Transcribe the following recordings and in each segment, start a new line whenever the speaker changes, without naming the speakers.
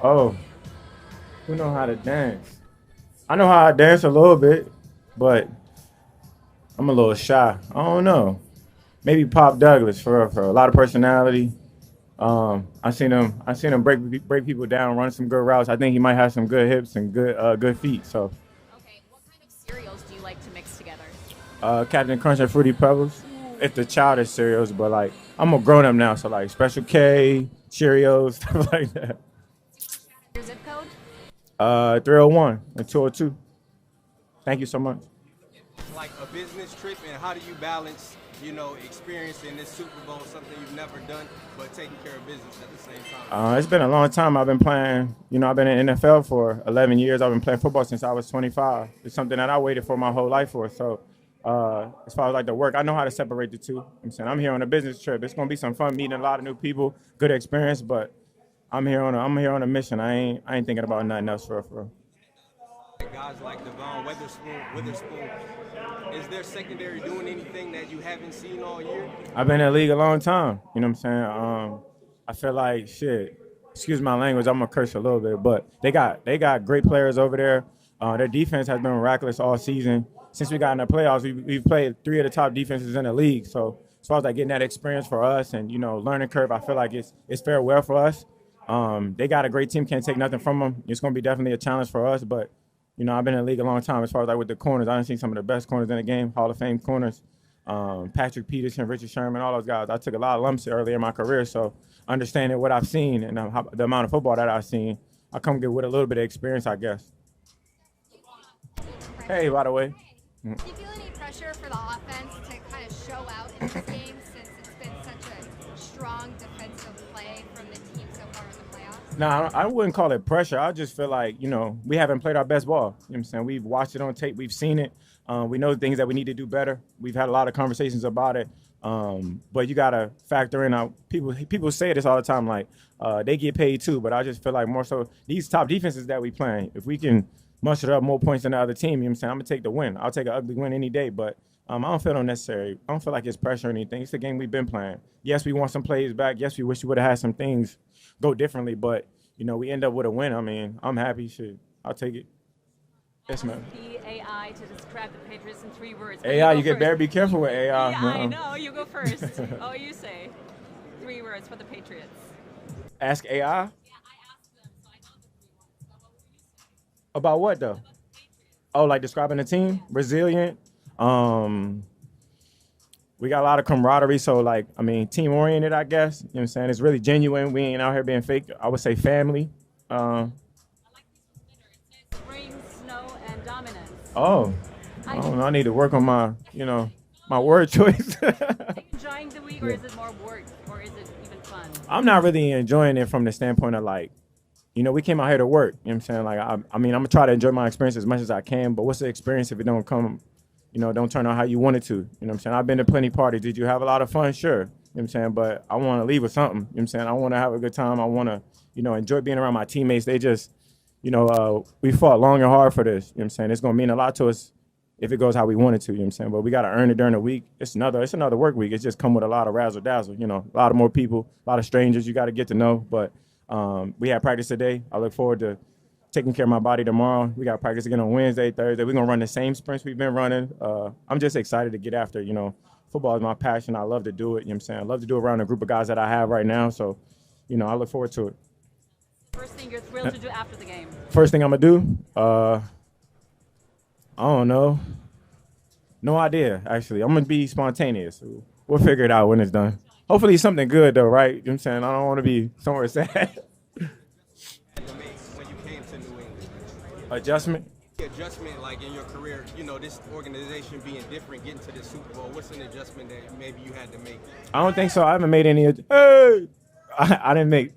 Oh, who know how to dance? I know how to dance a little bit, but I'm a little shy. I don't know. Maybe Pop Douglas for a lot of personality. I seen him break people down, run some good routes. I think he might have some good hips and good feet. So,
Okay, what kind of cereals do you like to mix together?
Captain Crunch and Fruity Pebbles. It's the childish cereals, but like I'm a grown up now, so like Special K, Cheerios, stuff like that.
Your zip code?
301 and 202. Thank you so much.
Like a business trip, and how do you balance, experiencing this Super Bowl, something you've never done, but taking care of business at the same time?
It's been a long time. I've been playing. I've been in NFL for 11 years. I've been playing football since I was 25. It's something that I waited for my whole life for. So, as far as like the work, I know how to separate the two. I'm saying I'm here on a business trip. It's gonna be some fun meeting a lot of new people, good experience. But I'm here on a mission. I ain't thinking about nothing else for real.
Guys like Devon, Witherspoon, is there secondary doing anything that you haven't seen all year?
I've been in the league a long time. You know what I'm saying? I feel like shit. Excuse my language. I'm gonna curse a little bit, but they got great players over there. Their defense has been miraculous all season. Since we got in the playoffs, we've played three of the top defenses in the league. So as far as like getting that experience for us and learning curve, I feel like it's fair well for us. They got a great team. Can't take nothing from them. It's gonna be definitely a challenge for us, but I've been in the league a long time as far as like with the corners. I done seen some of the best corners in the game, Hall of Fame corners. Patrick Peterson, Richard Sherman, all those guys. I took a lot of lumps early in my career, so understanding what I've seen and the amount of football that I've seen, I come get with a little bit of experience, I guess. Hey, by the way.
Do you feel any pressure for the offense to kind of show out in this game since it's been such a strong defensive play from the team so far in the playoffs?
No, I wouldn't call it pressure. I just feel like, we haven't played our best ball. You know what I'm saying? We've watched it on tape. We've seen it. We know things that we need to do better. We've had a lot of conversations about it. But you got to factor in people say this all the time, like they get paid too. But I just feel like more so these top defenses that we playing, if we can muster up more points than the other team, you know what I'm saying? I'm going to take the win. I'll take an ugly win any day. But I don't feel unnecessary. I don't feel like it's pressure or anything. It's the game we've been playing. Yes, we want some plays back. Yes, we wish we would have had some things go differently. But, we end up with a win. I mean, I'm happy. Shit, I'll take it. Yes, ma'am.
The AI to describe the Patriots in 3 words.
AI, you
get
better be careful with AI.
Yeah, I know. You go first. Oh, you say 3 words for the Patriots.
Ask AI?
Yeah, I asked them, so I know the 3 words. But what would you say?
About what, though?
About the Patriots.
Oh, like describing the team? Resilient. We got a lot of camaraderie, so like, team-oriented, I guess. You know what I'm saying? It's really genuine. We ain't out here being fake. I would say family.
I like this one better. It says spring, snow, and dominance.
Oh, I don't know. I need to work on my word choice.
Are you enjoying the week, or is it more work, or is it even fun?
I'm not really enjoying it from the standpoint of like, we came out here to work. You know what I'm saying? Like, I'm gonna try to enjoy my experience as much as I can. But what's the experience if it don't come, don't turn out how you want it to? You know what I'm saying? I've been to plenty parties. Did you have a lot of fun? Sure. You know what I'm saying? But I want to leave with something. You know what I'm saying? I want to have a good time. I want to, enjoy being around my teammates. They just, we fought long and hard for this. You know what I'm saying? It's gonna mean a lot to us if it goes how we want it to. You know what I'm saying? But we gotta earn it during the week. It's another work week. It's just come with a lot of razzle dazzle. A lot of more people, a lot of strangers you got to get to know. But we had practice today. I look forward to taking care of my body tomorrow. We got practice again on Wednesday, Thursday. We're gonna run the same sprints we've been running. I'm just excited to get after. Football is my passion. I love to do it. You know what I'm saying? I love to do it around a group of guys that I have right now. So, I look forward to it.
First thing you're thrilled to do after the game.
First thing I'm gonna do, I don't know. No idea, actually. I'm gonna be spontaneous. We'll figure it out when it's done. Hopefully it's something good though, right? You know what I'm saying? I don't want to be somewhere sad.
When you came to New England,
Adjustment?
the adjustment, like in your career, this organization being different, getting to the Super Bowl, what's an adjustment that maybe you had to make?
I don't think so. I haven't made any. Hey! I didn't make.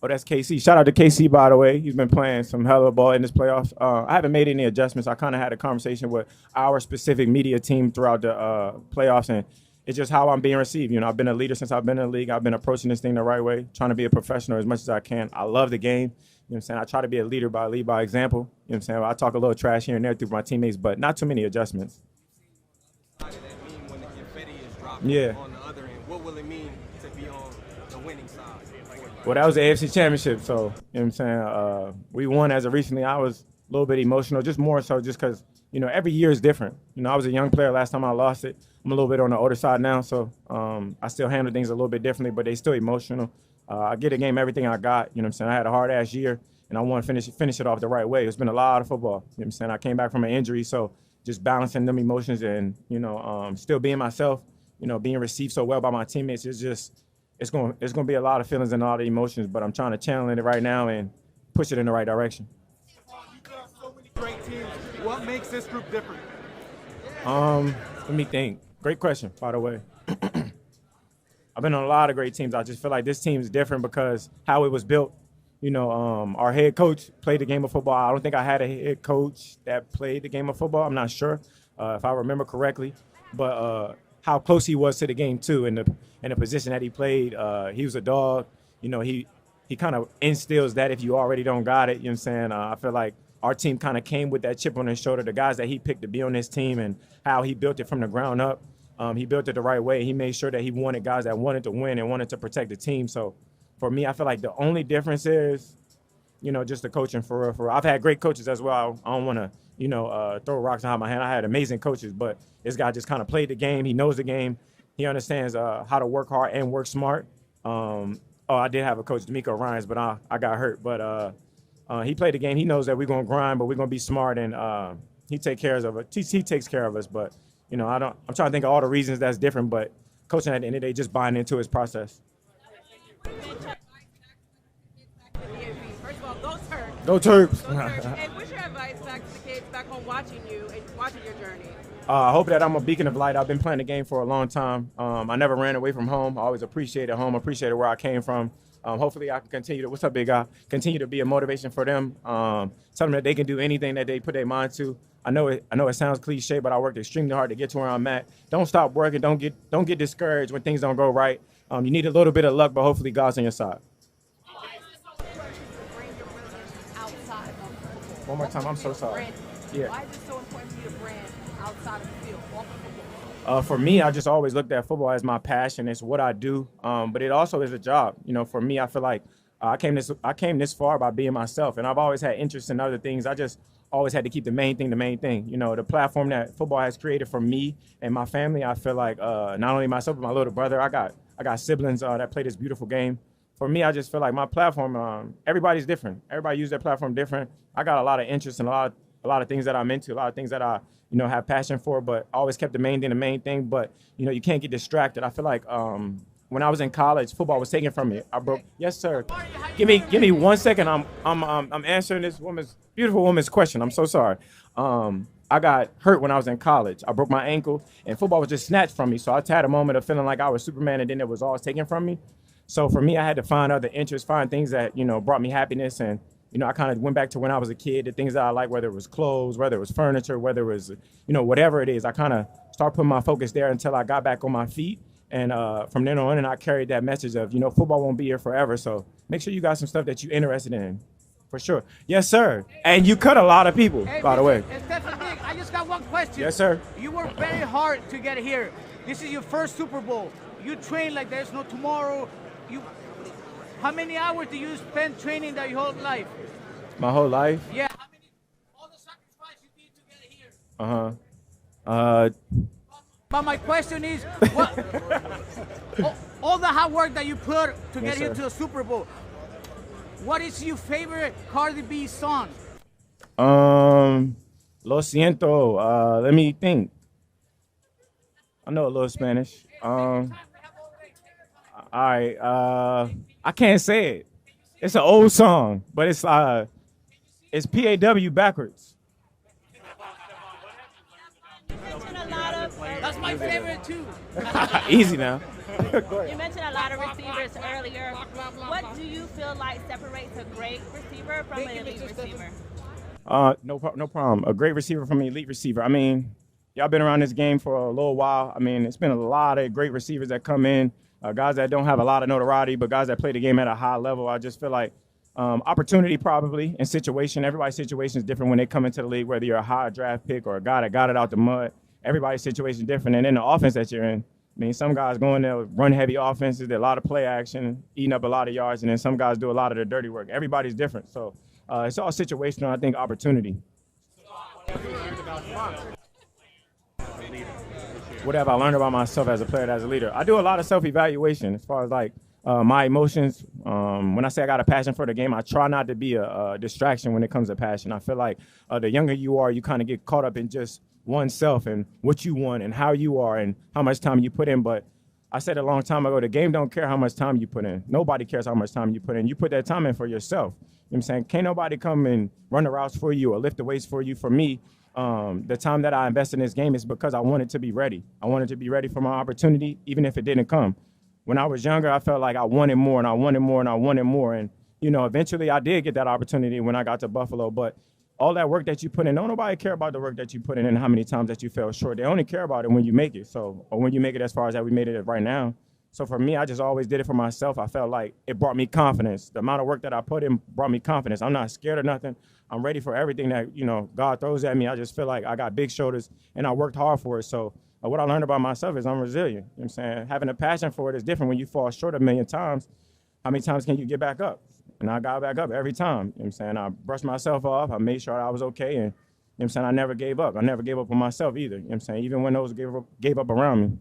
Oh, that's KC. Shout out to KC, by the way. He's been playing some hell of a ball in this playoffs. I haven't made any adjustments. I kind of had a conversation with our specific media team throughout the playoffs, and it's just how I'm being received. I've been a leader since I've been in the league. I've been approaching this thing the right way, trying to be a professional as much as I can. I love the game. You know what I'm saying? I try to be a leader by lead by example. You know what I'm saying? I talk a little trash here and there through my teammates, but not too many adjustments.
How does that mean when the confetti is dropping
Yeah.
on the other end? What will it mean to be on the winning side for you?
Well, that was the AFC Championship, so, you know what I'm saying? We won as of recently. I was a little bit emotional, just more so just because, you know, every year is different. You know, I was a young player last time I lost it. I'm a little bit on the older side now, so I still handle things a little bit differently, but they still emotional. I get a game everything I got, you know what I'm saying? I had a hard-ass year, and I want to finish it off the right way. It's been a lot of football, you know what I'm saying? I came back from an injury, so just balancing them emotions and, you know, still being myself, you know, being received so well by my teammates is just – it's going to be a lot of feelings and a lot of emotions, but I'm trying to channel it right now and push it in the right direction.
You've got so many great teams. What makes this group different?
Let me think. Great question, by the way. I've been on a lot of great teams. I just feel like this team is different because how it was built. You know, our head coach played the game of football. I don't think I had a head coach that played the game of football. I'm not sure if I remember correctly, but how close he was to the game too, in the position that he played. He was a dog. You know, he kind of instills that if you already don't got it. You know what I'm saying? I feel like our team kind of came with that chip on his shoulder. The guys that he picked to be on this team and how he built it from the ground up. He built it the right way. He made sure that he wanted guys that wanted to win and wanted to protect the team. So for me, I feel like the only difference is, you know, just the coaching for real. For real. I've had great coaches as well. I don't want to, you know, throw rocks behind my hand. I had amazing coaches, but this guy just kind of played the game. He knows the game. He understands how to work hard and work smart. I did have a coach, D'Amico Ryans, but I got hurt. But he played the game. He knows that we're going to grind, but we're going to be smart, and he takes care of us. He takes care of us, but, you know, I'm trying to think of all the reasons that's different, but coaching at the end of the day, just buying into his process.
First of all, go Terps.
Go Terps.
Go Terps. And what's your advice back to the kids back home watching you and watching your journey?
I hope that I'm a beacon of light. I've been playing the game for a long time. I never ran away from home. I always appreciated home, appreciated where I came from. Hopefully I can continue to, what's up, big guy? Continue to be a motivation for them. Tell them that they can do anything that they put their mind to. I know it sounds cliche, but I worked extremely hard to get to where I'm at. Don't stop working. Don't get discouraged when things don't go right. You need a little bit of luck, but hopefully God's on your side. One more time. I'm so sorry. Yeah.
Why is it so important for you to brand outside of the field, off of football?
For me, I just always looked at football as my passion. It's what I do, but it also is a job. You know, for me, I feel like I came this far by being myself, and I've always had interest in other things. I just always had to keep the main thing. You know, the platform that football has created for me and my family. I feel like not only myself but my little brother. I got siblings that play this beautiful game. For me, I just feel like my platform. Everybody's different. Everybody uses their platform different. I got a lot of interest in a lot of things that I'm into, a lot of things that I have passion for. But I always kept the main thing. But you can't get distracted. I feel like when I was in college, football was taken from me. I broke. Yes, sir. Give me 1 second. I'm answering this beautiful woman's question. I'm so sorry. I got hurt when I was in college. I broke my ankle, and football was just snatched from me. So I had a moment of feeling like I was Superman, and then it was all taken from me. So for me, I had to find other interests, find things that brought me happiness, and I kind of went back to when I was a kid, the things that I like, whether it was clothes, whether it was furniture, whether it was whatever it is. I kind of started putting my focus there until I got back on my feet. And from then on, and I carried that message of, football won't be here forever. So make sure you got some stuff that you're interested in, for sure. Yes, sir. And you cut a lot of people, by the way.
Stefon, I just got one question.
Yes, sir.
You worked very hard to get here. This is your first Super Bowl. You train like there's no tomorrow. How many hours do you spend training that your whole life?
My whole life?
Yeah. All the sacrifice you did to get here. But my question is, all the hard work that you put to get here to the Super Bowl, what is your favorite Cardi B song?
Lo siento. Let me think. I know a little Spanish. All right. I can't say it. It's an old song, but it's PAW backwards.
That's my favorite too.
Easy now.
You mentioned a lot of receivers earlier. What do you feel like separates a great receiver from an elite receiver?
No problem. A great receiver from an elite receiver. I mean, y'all been around this game for a little while. I mean, it's been a lot of great receivers that come in, guys that don't have a lot of notoriety, but guys that play the game at a high level. I just feel like opportunity probably and situation. Everybody's situation is different when they come into the league, whether you're a high draft pick or a guy that got it out the mud. Everybody's situation is different. And then the offense that you're in, I mean, some guys go in there, run heavy offenses, a lot of play action, eating up a lot of yards, and then some guys do a lot of the dirty work. Everybody's different. So it's all situational, I think, opportunity. What have I learned about myself as a player, as a leader? I do a lot of self-evaluation as far as like my emotions. When I say I got a passion for the game, I try not to be a distraction when it comes to passion. I feel like the younger you are, you kind of get caught up in just oneself and what you want and how you are and how much time you put in. But I said a long time ago, the game don't care how much time you put in. Nobody cares how much time you put in. You put that time in for yourself. You know what I'm saying? Can't nobody come and run the routes for you or lift the weights for you. For me, the time that I invest in this game is because I wanted to be ready. I wanted to be ready for my opportunity, even if it didn't come. When I was younger, I felt like I wanted more and I wanted more and I wanted more. And, you know, eventually I did get that opportunity when I got to Buffalo. But all that work that you put in, don't nobody care about the work that you put in and how many times that you fell short. They only care about it when you make it. So, or when you make it as far as that we made it right now. So for me, I just always did it for myself. I felt like it brought me confidence. The amount of work that I put in brought me confidence. I'm not scared of nothing. I'm ready for everything that, you know, God throws at me. I just feel like I got big shoulders and I worked hard for it. So what I learned about myself is I'm resilient. You know what I'm saying? Having a passion for it is different. When you fall short a million times, how many times can you get back up? And I got back up every time. You know what I'm saying? I brushed myself off. I made sure I was okay. And you know what I'm saying? I never gave up. I never gave up on myself either. You know what I'm saying? Even when those gave up around me.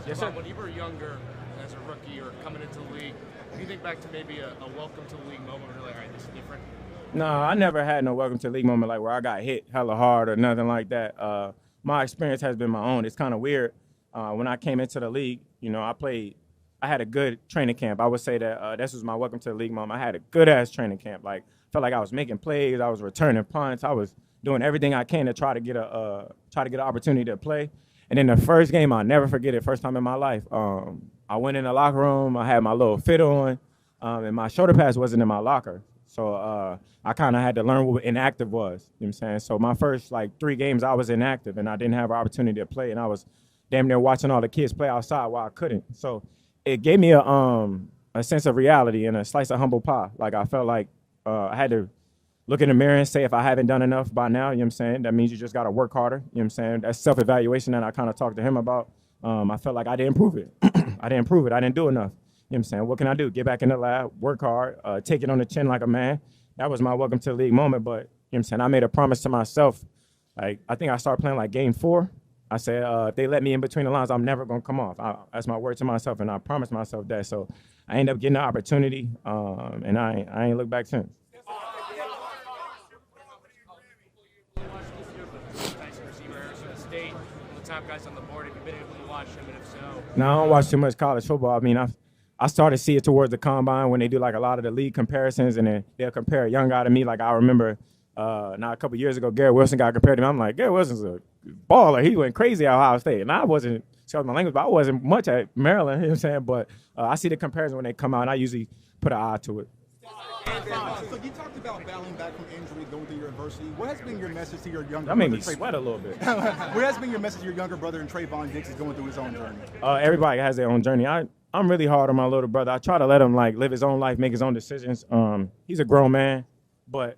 Yes, sir. When you were younger, as a rookie or coming into the league, do you think back to maybe a welcome to the league moment where you're like, all right, this is different?
No, I never had no welcome to the league moment like where I got hit hella hard or nothing like that. My experience has been my own. It's kind of weird. When I came into the league, you know, I had a good training camp. I would say that this was my welcome to the league moment. I had a good-ass training camp. Like, felt like I was making plays. I was returning punts. I was doing everything I can to try to get an opportunity to play. And then the first game, I'll never forget it, first time in my life. I went in the locker room. I had my little fit on, and my shoulder pads wasn't in my locker. So I kind of had to learn what inactive was, you know what I'm saying? So my first, 3 games, I was inactive, and I didn't have an opportunity to play, and I was damn near watching all the kids play outside while I couldn't. So it gave me a sense of reality and a slice of humble pie. Like, I felt like I had to look in the mirror and say, if I haven't done enough by now, you know what I'm saying, that means you just got to work harder, you know what I'm saying? That's self-evaluation that I kind of talked to him about. I felt like I didn't prove it. I didn't do enough. You know what I'm saying? What can I do? Get back in the lab, work hard, take it on the chin like a man. That was my welcome to the league moment. But, you know what I'm saying, I made a promise to myself. Like, I think I started playing like game 4. I said, if they let me in between the lines, I'm never going to come off. That's my word to myself, and I promised myself that. So I ended up getting the opportunity, and I ain't looked back since.
Top guys on the board. Have you been able to watch them, and if so?
No, I don't watch too much college football. I mean, I started to see it towards the combine when they do like a lot of the league comparisons, and then they'll compare a young guy to me. Like, I remember now a couple years ago, Garrett Wilson got compared to me. I'm like, Garrett Wilson's a baller. He went crazy at Ohio State. And I wasn't, excuse my language, but I wasn't much at Maryland, you know what I'm saying? But I see the comparison when they come out, and I usually put an eye to it.
So you talked about battling back from injury, going through your adversity. What has been your message to your younger
That made me sweat a little bit.
What has been your message to your younger brother and Trevon Diggs is going through his own journey?
Everybody has their own journey. I'm really hard on my little brother. I try to let him live his own life, make his own decisions. He's a grown man, but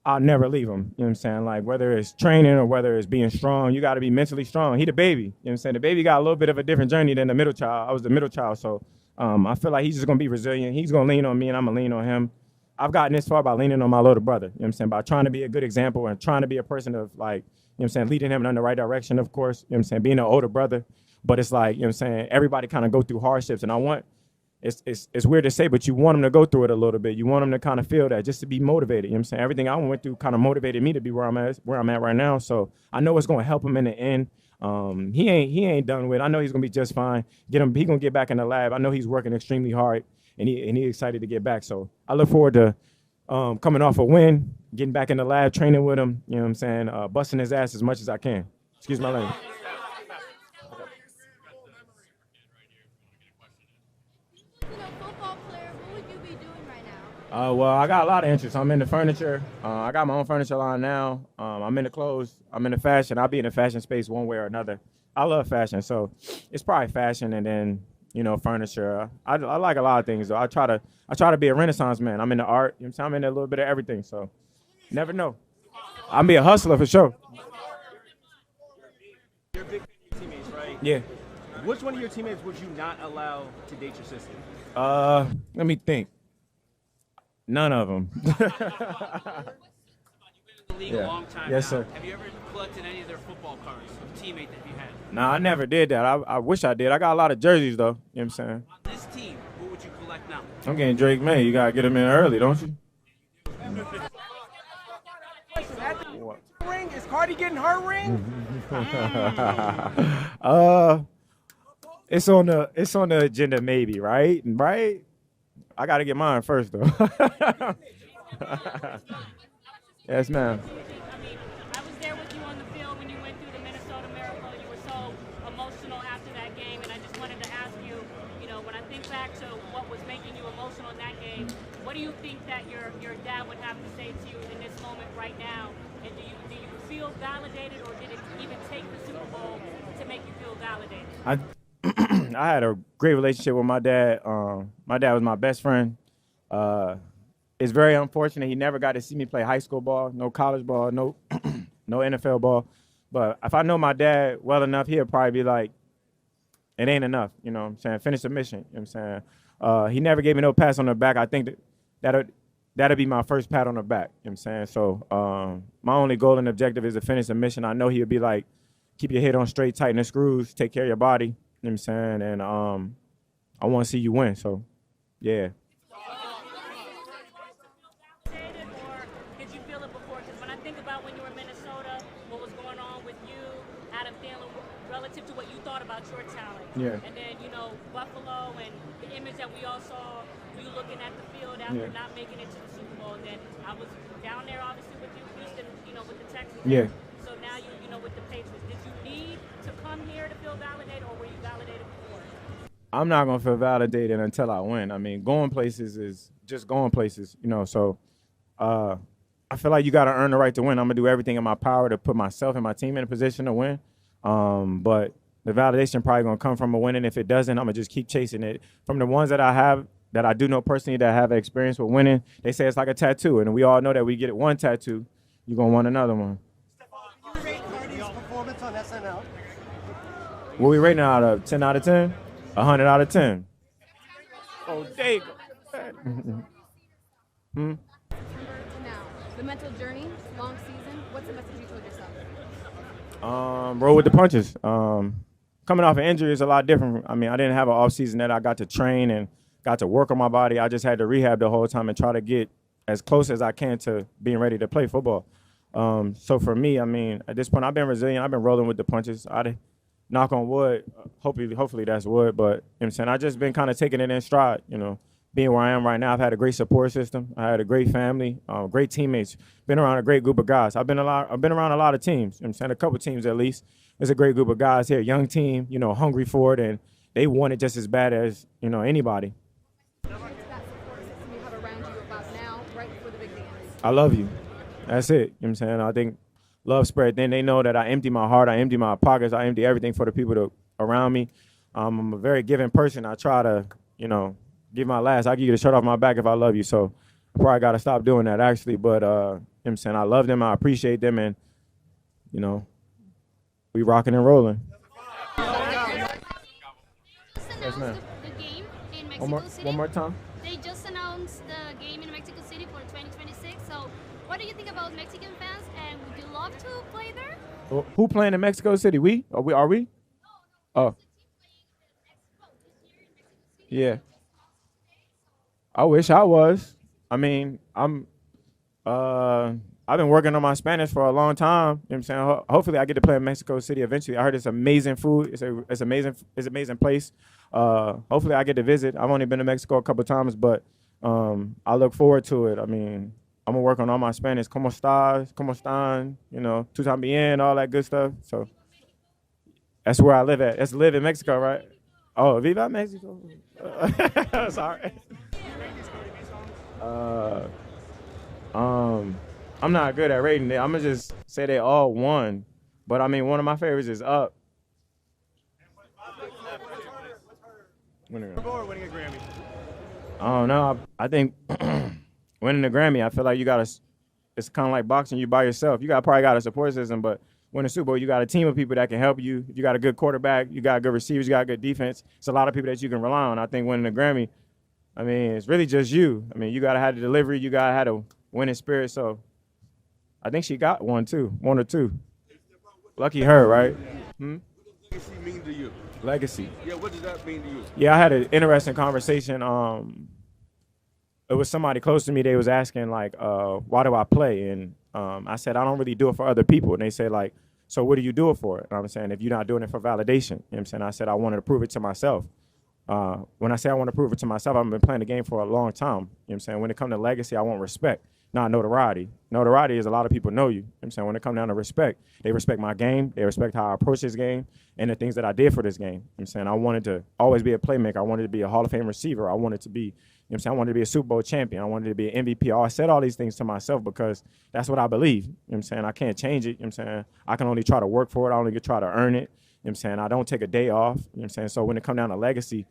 I'll never leave him. You know what I'm saying? Like, whether it's training or whether it's being strong, you got to be mentally strong. He the baby. You know what I'm saying? The baby got a little bit of a different journey than the middle child. I was the middle child, so I feel like he's just going to be resilient. He's going to lean on me, and I'm going to lean on him. I've gotten this far by leaning on my little brother, you know what I'm saying, by trying to be a good example and trying to be a person of, like, you know what I'm saying, leading him in the right direction, of course, you know what I'm saying, being an older brother. But it's like, you know what I'm saying, everybody kind of go through hardships, and it's weird to say, but you want them to go through it a little bit. You want them to kind of feel that, just to be motivated, you know what I'm saying. Everything I went through kind of motivated me to be where I'm at right now. So I know it's going to help him in the end. He ain't done with it. I know he's going to be just fine. He going to get back in the lab. I know he's working extremely hard, and he's excited to get back. So I look forward to coming off a win, getting back in the lab, training with him, you know what I'm saying, busting his ass as much as I can. Excuse my language.
Football player, what would you be doing right now?
Well, I got a lot of interests. I'm into furniture. I got my own furniture line now. I'm into clothes. I'm into fashion. I'll be in the fashion space one way or another. I love fashion, so it's probably fashion and then, you know, furniture. I like a lot of things, though. I try to be a Renaissance man. I'm into art. You know what I'm saying? I'm into a little bit of everything, so you never know. I'll be a hustler for sure.
You're a big fan of your teammates, right?
Yeah.
Which one of your teammates would you not allow to date your sister?
Let me think. None of them.
The league a long time
Yes,
now.
sir.
Have you ever collected any of their football cards of a teammate that you had?
Nah, I never did that. I wish I did. I got a lot of jerseys, though. You know what I'm saying?
This team, who would you collect now?
I'm getting Drake May. You got to get him in early, don't you? What?
Ring? Is Cardi getting her ring?
It's on the agenda, maybe, right? Right? I got to get mine first, though. Yes, ma'am.
I mean, I was there with you on the field when you went through the Minnesota Miracle. You were so emotional after that game, and I just wanted to ask you, when I think back to what was making you emotional in that game, what do you think that your dad would have to say to you in this moment right now? And do you feel validated, or did it even take the Super Bowl to make you feel validated?
I had a great relationship with my dad. My dad was my best friend. It's very unfortunate he never got to see me play high school ball, no college ball, no no NFL ball. But if I know my dad well enough, he'll probably be like, it ain't enough, you know what I'm saying? Finish the mission, you know what I'm saying? He never gave me no pat on the back. I think that'll be my first pat on the back, you know what I'm saying? So my only goal and objective is to finish the mission. I know he'll be like, keep your head on straight, tighten the screws, take care of your body, you know what I'm saying? And I want to see you win, so yeah.
Relative to what you thought about your talent.
Yeah.
And then, Buffalo and the image that we all saw, you looking at the field after not making it to the Super Bowl. And then I was down there, obviously, with you, Houston, with the Texans.
Yeah.
So now with the Patriots. Did you need to come here to feel validated, or were you validated before?
I'm not going to feel validated until I win. I mean, going places is just going places, so I feel like you got to earn the right to win. I'm going to do everything in my power to put myself and my team in a position to win. But the validation probably gonna come from a winning. If it doesn't, I'm gonna just keep chasing it. From the ones that I do know personally that have experience with winning, they say it's like a tattoo, and we all know that we get it one tattoo, you're gonna want another one.
Stefon, you rate Cardi's performance on SNL?
What we rating out of 10 out of 10? 100 out of 10. Oh, there you go.
Now, the mental journey, long season. What's the message you told yourself?
Roll with the punches. Coming off an injury is a lot different. I mean, I didn't have an off season that I got to train and got to work on my body. I just had to rehab the whole time and try to get as close as I can to being ready to play football. So for me, I mean, at this point, I've been resilient. I've been rolling with the punches. Knock on wood. Hopefully that's wood. But you know what I'm saying, I just been kind of taking it in stride, Being where I am right now, I've had a great support system. I had a great family, great teammates. Been around a great group of guys. I've been around a lot of teams. You know what I'm saying, a couple teams at least. There's a great group of guys here, young team, hungry for it, and they want it just as bad as anybody.
What's that support system you have around you about now, right before the big dance?
I love you. That's it. You know what I'm saying? I think love spread. Then they know that I empty my heart, I empty my pockets, I empty everything for the people around me. I'm a very giving person. I try to, give my last. I give you the shirt off my back if I love you. So I probably got to stop doing that, actually. But, you know what I'm saying, I love them. I appreciate them. And, we rocking and rolling. Yes, ma'am.
The game in Mexico City.
One more time.
They just announced the game in Mexico City for 2026. So what do you think about Mexican fans? And would you love to play there?
Who playing in Mexico City? We? Are we?
No.
Oh. Yeah. I wish I was. I mean, I've been working on my Spanish for a long time. You know what I'm saying? Hopefully I get to play in Mexico City eventually. I heard it's amazing food. It's amazing place. Hopefully I get to visit. I've only been to Mexico a couple times, but I look forward to it. I mean, I'm gonna work on all my Spanish. ¿Cómo estás? ¿Cómo están? Tú también, all that good stuff. So that's where I live at. That's live in Mexico, right? Oh, Viva Mexico. Sorry. I'm not good at rating it. I'm gonna just say they all won. But I mean, one of my favorites is Up.
Winning a Grammy.
I don't know. I think winning the Grammy, I feel like it's kind of like boxing. You by yourself. You probably got a support system, but win a Super Bowl, you got a team of people that can help you. If you got a good quarterback, you got good receivers, you got good defense. It's a lot of people that you can rely on. I think winning a Grammy, I mean, it's really just you. I mean, you got to have the delivery. You got to have a winning spirit. So I think she got one or two. Lucky her, right?
What does legacy mean to you?
Legacy.
Yeah, what does that mean to you?
Yeah, I had an interesting conversation. It was somebody close to me. They was asking, like, why do I play? And I said, I don't really do it for other people. And they say, like, so what do you do it for? And I'm saying, if you're not doing it for validation, you know what I'm saying? I said, I wanted to prove it to myself. When I say I want to prove it to myself, I've been playing the game for a long time. You know what I'm saying? When it comes to legacy, I want respect, not notoriety. Notoriety is a lot of people know you. You know what I'm saying? When it comes down to respect, they respect my game. They respect how I approach this game and the things that I did for this game. You know what I'm saying? I wanted to always be a playmaker. I wanted to be a Hall of Fame receiver. I wanted to be, you know what I'm saying? I wanted to be a Super Bowl champion. I wanted to be an MVP. I said all these things to myself because that's what I believe. You know what I'm saying? I can't change it. You know what I'm saying? I can only try to work for it. I only try to earn it. You know what I'm saying? I don't take a day off. You know what I'm saying? So when it comes down to legacy,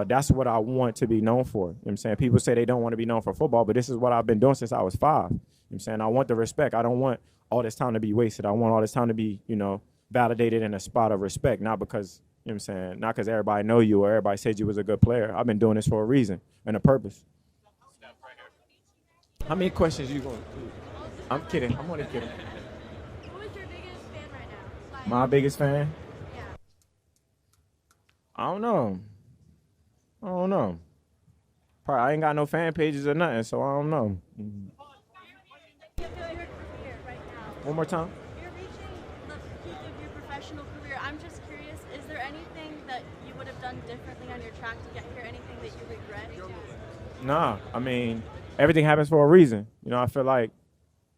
that's what I want to be known for. You know what I'm saying? People say they don't want to be known for football, but this is what I've been doing since I was 5. You know what I'm saying? I want the respect. I don't want all this time to be wasted. I want all this time to be, you know, validated in a spot of respect, not because, you know what I'm saying, not because everybody know you or everybody said you was a good player. I've been doing this for a reason and a purpose. How many questions you going to do? I'm kidding. I'm only kidding.
Who is your biggest fan right now? Like,
My biggest fan?
yeah.
I don't know. Probably I ain't got no fan pages or nothing, so I don't know.
You feel your career right now.
One more time.
You're reaching the peak of your professional career. I'm just curious, is there anything that you would have done differently on your track to get here? Anything that you regret?
Nah, I mean, everything happens for a reason. You know, I feel like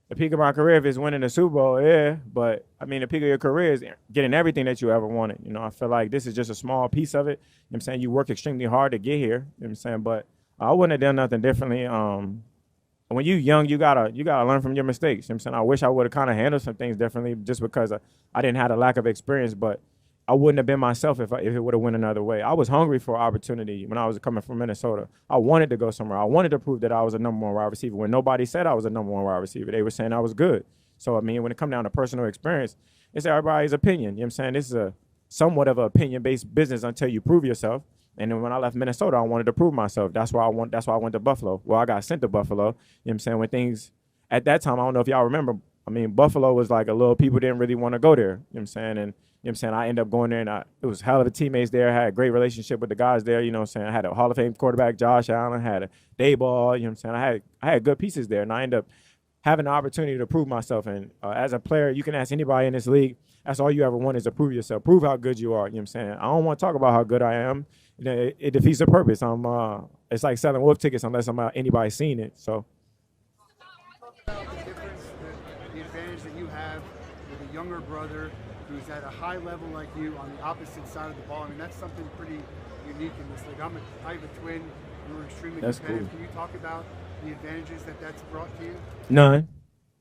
the peak of my career, if it's winning the Super Bowl, yeah. But, I mean, the peak of your career is getting everything that you ever wanted. You know, I feel like this is just a small piece of it. You know what I'm saying? You work extremely hard to get here. You know what I'm saying? But I wouldn't have done nothing differently. When you're young, you gotta learn from your mistakes. You know what I'm saying? I wish I would have kind of handled some things differently just because I didn't have a lack of experience. But I wouldn't have been myself if it would have went another way. I was hungry for opportunity when I was coming from Minnesota. I wanted to go somewhere. I wanted to prove that I was a number 1 wide receiver. When nobody said I was a number 1 wide receiver, they were saying I was good. So, I mean, when it comes down to personal experience, it's everybody's opinion. You know what I'm saying? This is a somewhat of an opinion-based business until you prove yourself. And then when I left Minnesota, I wanted to prove myself. That's why I went to Buffalo. Well, I got sent to Buffalo. You know what I'm saying? When things, at that time, I don't know if y'all remember, I mean, Buffalo was like a little, people didn't really want to go there. You know what I'm saying? And you know what I'm saying? I ended up going there, and it was hell of a teammates there. I had a great relationship with the guys there. You know what I'm saying? I had a Hall of Fame quarterback, Josh Allen, had a Dayball. You know what I'm saying? I had good pieces there, and I ended up having the opportunity to prove myself. And as a player, you can ask anybody in this league, that's all you ever want is to prove yourself. Prove how good you are. You know what I'm saying? I don't want to talk about how good I am. You know, it defeats the purpose. It's like selling wolf tickets unless anybody's seen it. So.
The difference, the advantage that you have with a younger brother who's at a high level like you on the opposite side of the ball. I mean, that's something pretty unique in this league. I have a twin. We were extremely competitive. Cool. Can you talk about the advantages that's brought to you?
None.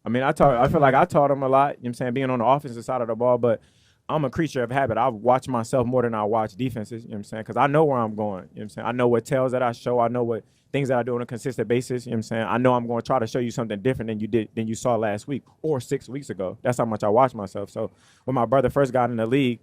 I mean, I feel like I taught him a lot, you know what I'm saying, being on the offensive side of the ball, but I'm a creature of habit. I watch myself more than I watch defenses, you know what I'm saying, because I know where I'm going, you know what I'm saying. I know what tells that I show. I know what things that I do on a consistent basis, you know what I'm saying. I know I'm going to try to show you something different than you saw last week or 6 weeks ago. That's how much I watch myself. So when my brother first got in the league,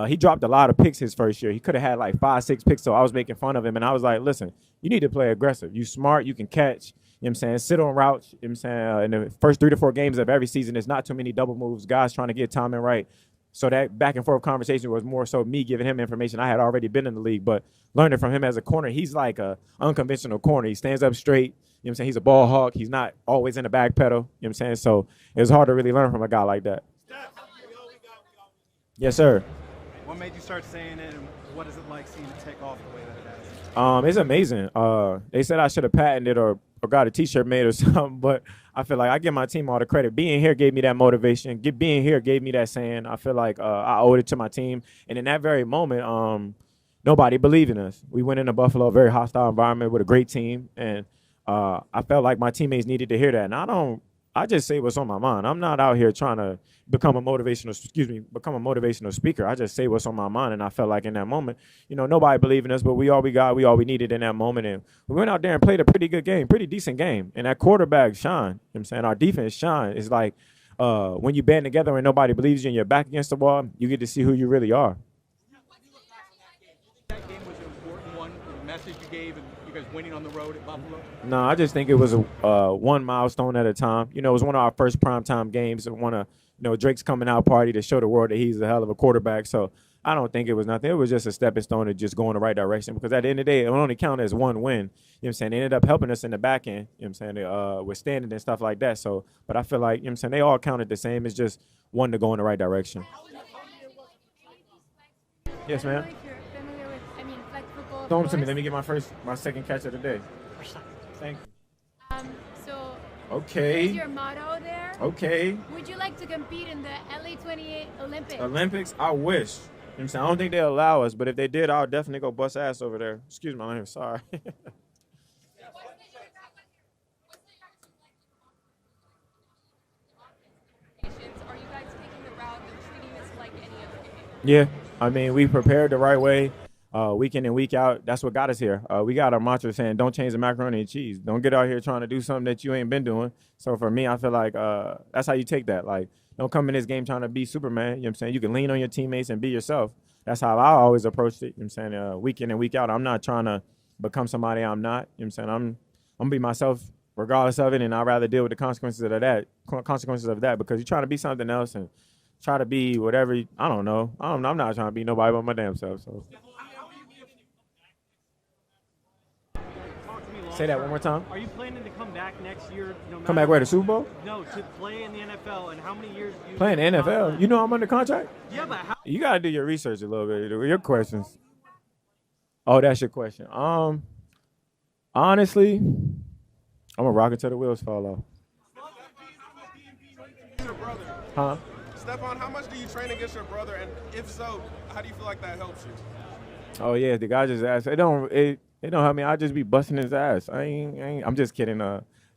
he dropped a lot of picks his first year. He could have had like 5-6 picks, so I was making fun of him, and I was like, listen, you need to play aggressive. You smart, you can catch. You know what I'm saying? Sit on routes. You know what I'm saying? In the first 3 to 4 games of every season, there's not too many double moves, guys trying to get timing right. So that back and forth conversation was more so me giving him information. I had already been in the league, but learning from him as a corner, he's like a unconventional corner. He stands up straight. You know what I'm saying? He's a ball hawk. He's not always in the back pedal. You know what I'm saying? So it was hard to really learn from a guy like that. Yes, sir.
What made you start saying it, and what is it like seeing it take off the way that it has?
It's amazing. They said I should have patented or got a T-shirt made or something, but I feel like I give my team all the credit. Being here gave me that motivation. Being here gave me that saying. I feel like I owed it to my team. And in that very moment, nobody believed in us. We went into Buffalo, a very hostile environment with a great team, and I felt like my teammates needed to hear that. And I just say what's on my mind. I'm not out here trying to become a motivational speaker. I just say what's on my mind, and I felt like in that moment, you know, nobody believed in us, but we all we got, we all we needed in that moment, and we went out there and played a pretty good game, pretty decent game, and that quarterback shined. You know what I'm saying? Our defense shined. It's like when you band together and nobody believes you and you're back against the wall, you get to see who you really are.
That game was an important one, the message you gave, and you guys winning on the road at Buffalo?
No, I just think it was a one milestone at a time. You know, it was one of our first primetime games. One of, Drake's coming out party to show the world that he's a hell of a quarterback. So I don't think it was nothing. It was just a stepping stone to just go in the right direction, because at the end of the day, it only counted as one win. You know what I'm saying? They ended up helping us in the back end, you know what I'm saying, with standing and stuff like that. So, but I feel like, you know what I'm saying, they all counted the same. It's just one to go in the right direction. Yes, ma'am. Throw them to me. Let me get my second catch of the day. Thank you.
So,
Okay.
what's your motto there?
Okay.
Would you like to compete in the LA 28 Olympics?
Olympics? I wish. You know what I'm saying? I don't think they'll allow us, but if they did, I'll definitely go bust ass over there. Excuse my language. Sorry.
Are you guys taking the route of treating this like any other game?
Yeah. I mean, we prepared the right way. Week in and week out, that's what got us here. We got our mantra saying, don't change the macaroni and cheese. Don't get out here trying to do something that you ain't been doing. So for me, I feel like that's how you take that. Like, don't come in this game trying to be Superman. You know what I'm saying? You can lean on your teammates and be yourself. That's how I always approached it. You know what I'm saying? Week in and week out, I'm not trying to become somebody I'm not. You know what I'm saying? I'm going to be myself regardless of it, and I'd rather deal with the consequences of that because you're trying to be something else and try to be whatever. I don't know. I'm not trying to be nobody but my damn self. So. Say that one more time.
Are you planning to come back next year?
Come back where, the Super Bowl?
No, to play in the NFL. And how many years do you
Playing the NFL? You know I'm under contract?
Yeah, but how?
You got to do your research a little bit. Your questions. Oh, that's your question. Honestly, I'm going to rock it till the wheels fall off.
Your brother.
Huh?
Stefon, how much do you train against your brother? And if so, how do you feel like that helps you?
Oh, yeah. The guy just asked. It don't help me. I just be busting his ass. I'm just kidding.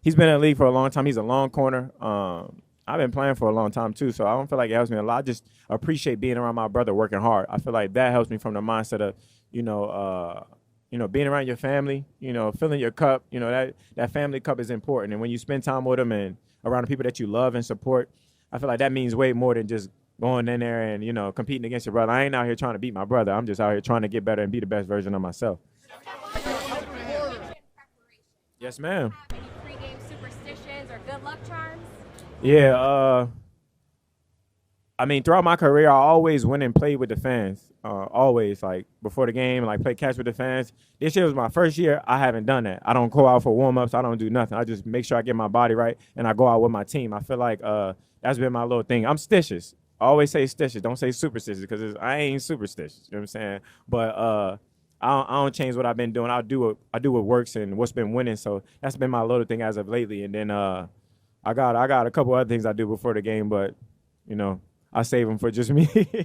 He's been in the league for a long time. He's a long corner. I've been playing for a long time too, so I don't feel like it helps me a lot. I just appreciate being around my brother, working hard. I feel like that helps me from the mindset of, being around your family, filling your cup. That family cup is important, and when you spend time with them and around the people that you love and support, I feel like that means way more than just going in there and competing against your brother. I ain't out here trying to beat my brother. I'm just out here trying to get better and be the best version of myself. Yes, ma'am.
Any pregame superstitions or good luck charms?
Yeah, I mean, throughout my career, I always went and played with the fans. Always, like, before the game, like, play catch with the fans. This year was my first year. I haven't done that. I don't go out for warm-ups. I don't do nothing. I just make sure I get my body right, and I go out with my team. I feel like that's been my little thing. I'm stitious. I always say stitious. Don't say superstitious, because I ain't superstitious. You know what I'm saying? But I don't change what I've been doing. I do what works and what's been winning. So that's been my little thing as of lately. And then I got a couple other things I do before the game, but I save them for just me.
Either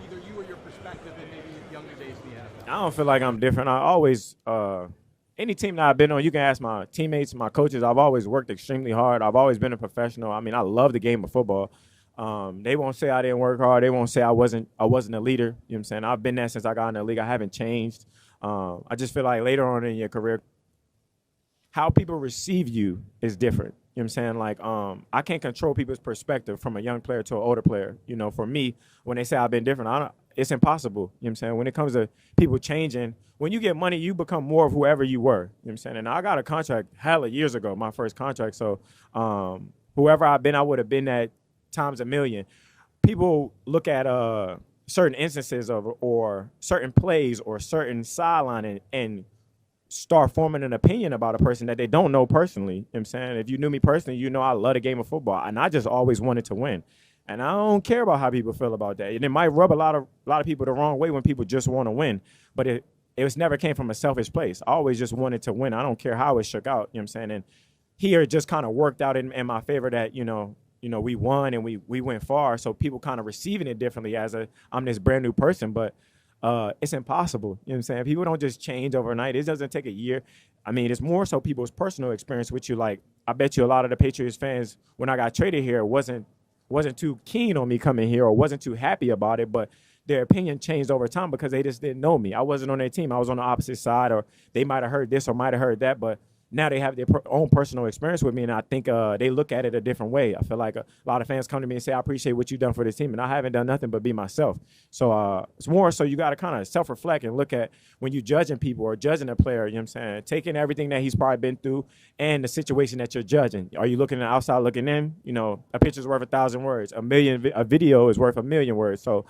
you or your perspective in maybe younger days in the NFL.
I don't feel like I'm different. I always any team that I've been on, you can ask my teammates, my coaches. I've always worked extremely hard. I've always been a professional. I mean, I love the game of football. They won't say I didn't work hard. They won't say I wasn't a leader. You know what I'm saying? I've been there since I got in the league. I haven't changed. I just feel like later on in your career, how people receive you is different. You know what I'm saying? Like, I can't control people's perspective from a young player to an older player. For me, when they say I've been different, it's impossible. You know what I'm saying? When it comes to people changing, when you get money, you become more of whoever you were. You know what I'm saying? And I got a contract hella years ago, my first contract. So whoever I've been, I would have been that times a million. People look at certain instances or certain plays or certain sideline and start forming an opinion about a person that they don't know personally. You know what I'm saying? If you knew me personally, you know I love the game of football, and I just always wanted to win. And I don't care about how people feel about that. And it might rub a lot of people the wrong way when people just want to win, but it never came from a selfish place. I always just wanted to win. I don't care how it shook out. You know what I'm saying? And here it just kind of worked out in my favor that we won and we went far. So people kind of receiving it differently as I'm this brand new person, but it's impossible. You know what I'm saying? People don't just change overnight. It doesn't take a year. I mean, it's more so people's personal experience with you. Like, I bet you a lot of the Patriots fans, when I got traded here, wasn't too keen on me coming here or wasn't too happy about it, but their opinion changed over time because they just didn't know me. I wasn't on their team. I was on the opposite side, or they might have heard this or might have heard that, but now they have their own personal experience with me, and I think they look at it a different way. I feel like a lot of fans come to me and say, I appreciate what you've done for this team, and I haven't done nothing but be myself. So it's more so you got to kind of self-reflect and look at when you're judging people or judging a player, you know what I'm saying, taking everything that he's probably been through and the situation that you're judging. Are you looking at the outside looking in? You know, a picture's worth 1,000 words. A video is worth 1,000,000 words. So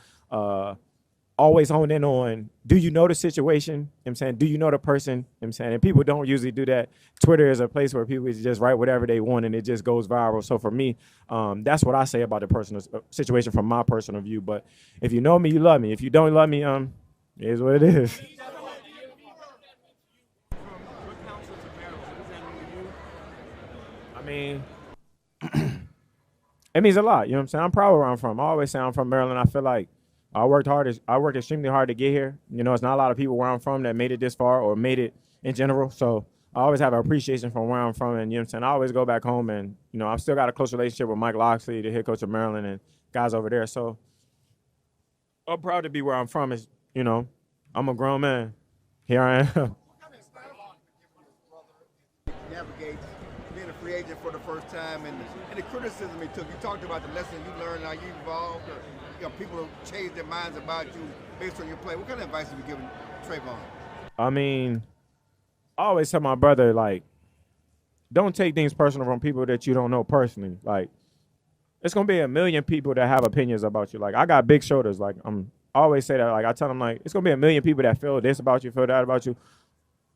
always hone in on, do you know the situation? You know what I'm saying? Do you know the person? You know what I'm saying? And people don't usually do that. Twitter is a place where people just write whatever they want and it just goes viral. So for me, that's what I say about the personal situation from my personal view. But if you know me, you love me. If you don't love me, it is what it is. I mean, it means a lot. You know what I'm saying? I'm proud of where I'm from. I always say I'm from Maryland. I feel like I worked extremely hard to get here. You know, it's not a lot of people where I'm from that made it this far or made it in general. So I always have an appreciation for where I'm from. And, you know what I'm saying, I always go back home and, you know, I've still got a close relationship with Mike Loxley, the head coach of Maryland, and guys over there. So I'm proud to be where I'm from. Is, you know, I'm a grown man. Here I am.
Navigate being a free agent for the first time and the criticism he took. You talked about the lessons you learned, how you evolved, or, you know, people have changed their minds about you based on your play. What kind of advice have you given Trevon?
I mean, I always tell my brother, like, don't take things personal from people that you don't know personally. Like, it's going to be 1,000,000 people that have opinions about you. Like, I got big shoulders. Like, I always say that. Like, I tell them, like, it's going to be 1,000,000 people that feel this about you, feel that about you.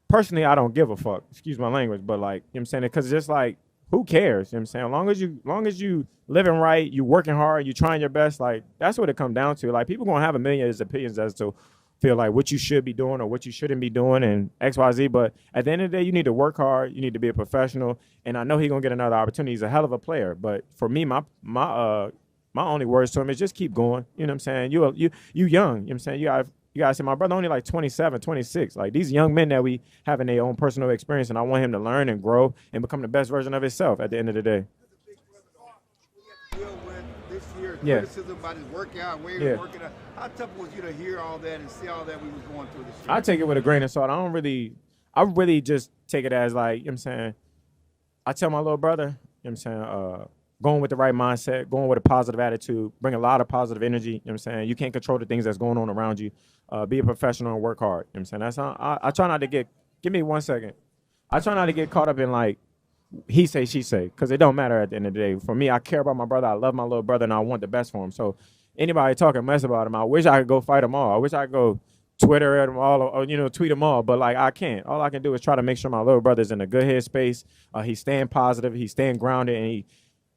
Personally, I don't give a fuck. Excuse my language. But, like, you know what I'm saying? Because it's just like, who cares? You know what I'm saying? As long as you living right, you working hard, you trying your best, like, that's what it comes down to. Like, people going to have 1,000,000 opinions as to feel like what you should be doing or what you shouldn't be doing and X, Y, Z. But at the end of the day, you need to work hard. You need to be a professional. And I know he's going to get another opportunity. He's a hell of a player. But for me, my only words to him is just keep going. You know what I'm saying? You young. You know what I'm saying? You guys say my brother only like 27, 26. Like, these young men that we have in their own personal experience, and I want him to learn and grow and become the best version of himself at the end of the day.
This year,
Yeah.
criticism about his workout, where he
Yeah.
was working out. How tough was you to hear all that and see all that we was going through this year?
I take it with a grain of salt. I really just take it as, like, you know what I'm saying, I tell my little brother, you know what I'm saying, going with the right mindset, going with a positive attitude, bring a lot of positive energy, you know what I'm saying. You can't control the things that's going on around you. Be a professional and work hard, you know what I'm saying. That's how I try not to get, give me 1 second. I try not to get caught up in, like, he say, she say, because it don't matter at the end of the day. For me, I care about my brother. I love my little brother, and I want the best for him. So anybody talking mess about him, I wish I could go fight them all. I wish I could go Twitter at them all or, you know, tweet them all. But, like, I can't. All I can do is try to make sure my little brother's in a good headspace. He's staying positive. He's staying grounded, and he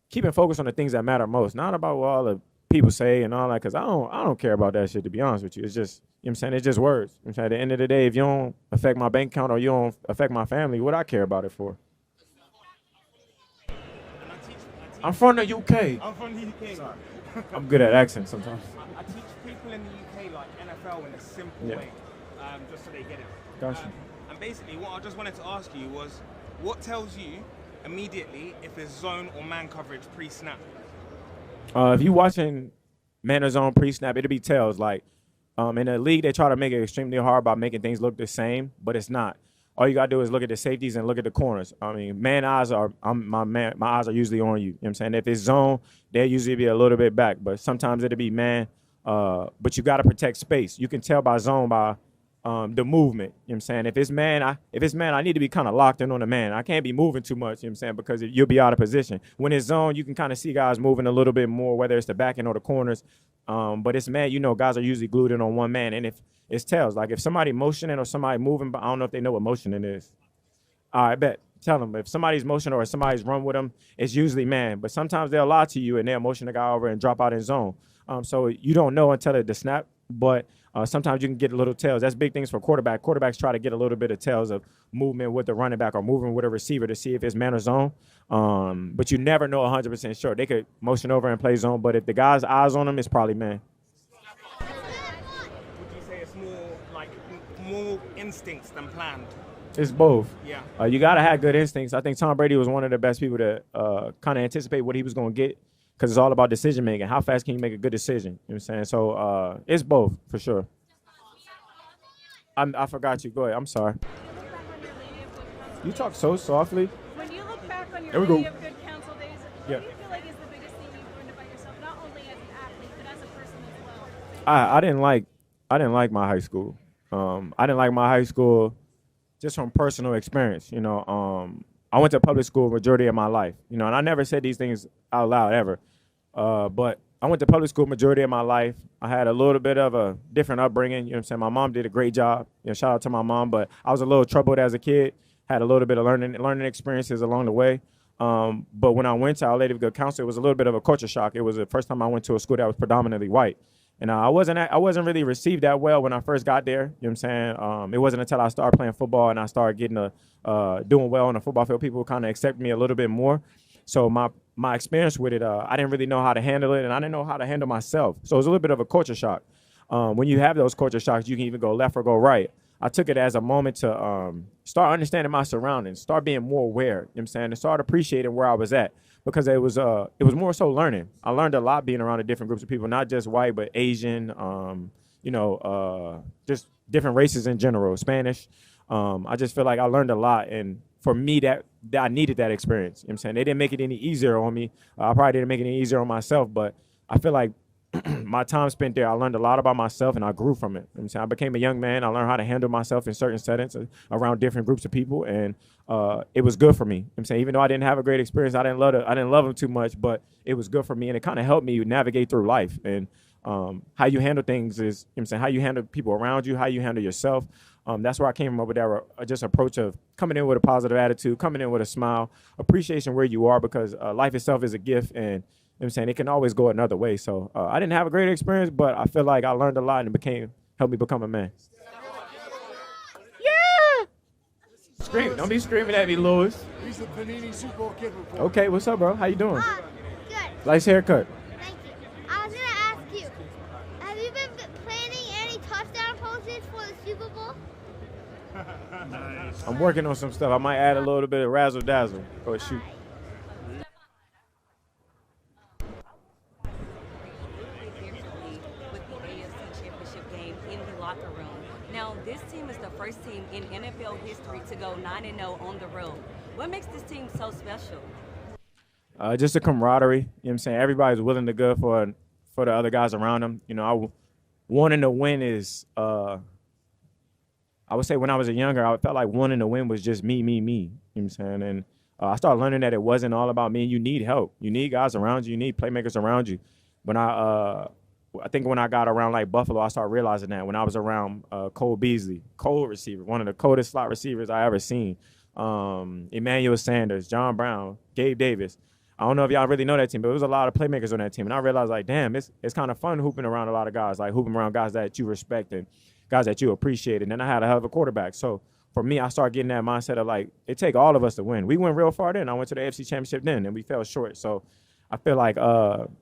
keeping focused on the things that matter most. Not about what all the people say and all that, because I don't care about that shit, to be honest with you. It's just, you know what I'm saying, it's just words. You know what I'm saying? At the end of the day, if you don't affect my bank account or you don't affect my family, what I care about it for? I'm from the UK.
I'm from the UK.
Sorry. I'm good at accents sometimes.
I teach people in the UK like NFL in a simple way, just so they get it.
Gotcha.
And basically, what I just wanted to ask you was, what tells you immediately if it's zone or man coverage pre-snap?
If you watching man or zone pre-snap, it'll be tails. Like, in the league, they try to make it extremely hard by making things look the same, but it's not. All you gotta do is look at the safeties and look at the corners. I mean, my eyes are usually on you. You know what I'm saying? If it's zone, they'll usually be a little bit back, but sometimes it'll be man. But you gotta protect space. You can tell by zone by the movement. You know what I'm saying? If it's man, I need to be kind of locked in on the man. I can't be moving too much, you know what I'm saying, because you'll be out of position. When it's zone, you can kind of see guys moving a little bit more, whether it's the back end or the corners. But it's man, you know, guys are usually glued in on one man. And if it's tails, like if somebody motioning or somebody moving, but I don't know if they know what motioning is. All right, bet. Tell them if somebody's motioning or if somebody's run with them, it's usually man. But sometimes they'll lie to you and they'll motion the guy over and drop out in zone. So you don't know until the snap, but sometimes you can get a little tails. That's big things for quarterback. Quarterbacks try to get a little bit of tails of movement with the running back or moving with a receiver to see if it's man or zone. But you never know 100% sure. They could motion over and play zone, but if the guy's eyes on them, it's probably man.
Would you say it's more instincts than planned?
It's both.
Yeah.
You got to have good instincts. I think Tom Brady was one of the best people to kind of anticipate what he was going to get, because it's all about decision making. How fast can you make a good decision? You know what I'm saying? So it's both, for sure. I forgot you. Go ahead. I'm sorry. You talk so softly.
When you look back on your
There we go.
Lady of Good Counsel days,
Yeah.
what do you feel like is the biggest thing you've learned about yourself, not only as an athlete, but as a person as well?
I didn't like my high school. I didn't like my high school just from personal experience. I went to public school majority of my life. And I never said these things out loud ever. But I went to public school majority of my life. I had a little bit of a different upbringing. You know what I'm saying? My mom did a great job. Shout out to my mom. But I was a little troubled as a kid. Had a little bit of learning experiences along the way. But when I went to Our Lady of Good Counsel, it was a little bit of a culture shock. It was the first time I went to a school that was predominantly white. And I wasn't really received that well when I first got there. You know what I'm saying? It wasn't until I started playing football and I started getting doing well on the football field, people kind of accepted me a little bit more. So my experience with it, I didn't really know how to handle it, and I didn't know how to handle myself. So it was a little bit of a culture shock. When you have those culture shocks, you can either go left or go right. I took it as a moment to start understanding my surroundings, start being more aware, you know what I'm saying, and start appreciating where I was at. Because it was more so learning. I learned a lot being around the different groups of people, not just white, but Asian, just different races in general, Spanish. I just feel like I learned a lot. And for me, that I needed that experience. You know what I'm saying? They didn't make it any easier on me. I probably didn't make it any easier on myself, but I feel like my time spent there, I learned a lot about myself and I grew from it. You know what I'm saying? I became a young man. I learned how to handle myself in certain settings around different groups of people, and it was good for me. You know what I'm saying? Even though I didn't have a great experience, I didn't love them too much, but it was good for me, and it kind of helped me navigate through life. And how you handle things is, you know what I'm saying, how you handle people around you, how you handle yourself. That's where I came from over there, just approach of coming in with a positive attitude, coming in with a smile, appreciation where you are, because life itself is a gift, and you know what I'm saying, it can always go another way. So I didn't have a great experience, but I feel like I learned a lot and helped me become a man. Yeah! Scream! Don't be screaming at me, Lewis.
He's the Panini Super Bowl kid report.
Okay, what's up, bro? How you doing?
Good.
Nice haircut.
Thank you. I was gonna ask you, have you been planning any touchdown poses for the Super Bowl?
I'm working on some stuff. I might add a little bit of razzle dazzle or shoot.
Now, this team is the first team in NFL history to go 9-0 on the road. What makes this team so special?
Just the camaraderie. You know what I'm saying? Everybody's willing to go for the other guys around them. Wanting to win is, I would say when I was younger, I felt like wanting to win was just me. You know what I'm saying? And I started learning that it wasn't all about me. You need help. You need guys around you. You need playmakers around you. When I think when I got around like Buffalo, I started realizing that when I was around Cole Beasley, cold receiver, one of the coldest slot receivers I ever seen, Emmanuel Sanders, John Brown, Gabe Davis. I don't know if y'all really know that team, but there was a lot of playmakers on that team. And I realized, like, damn, it's kind of fun hooping around a lot of guys, like hooping around guys that you respect and guys that you appreciate. And then I had a hell of a quarterback. So for me, I started getting that mindset of, like, it take all of us to win. We went real far then. I went to the AFC Championship then, and we fell short. So I feel like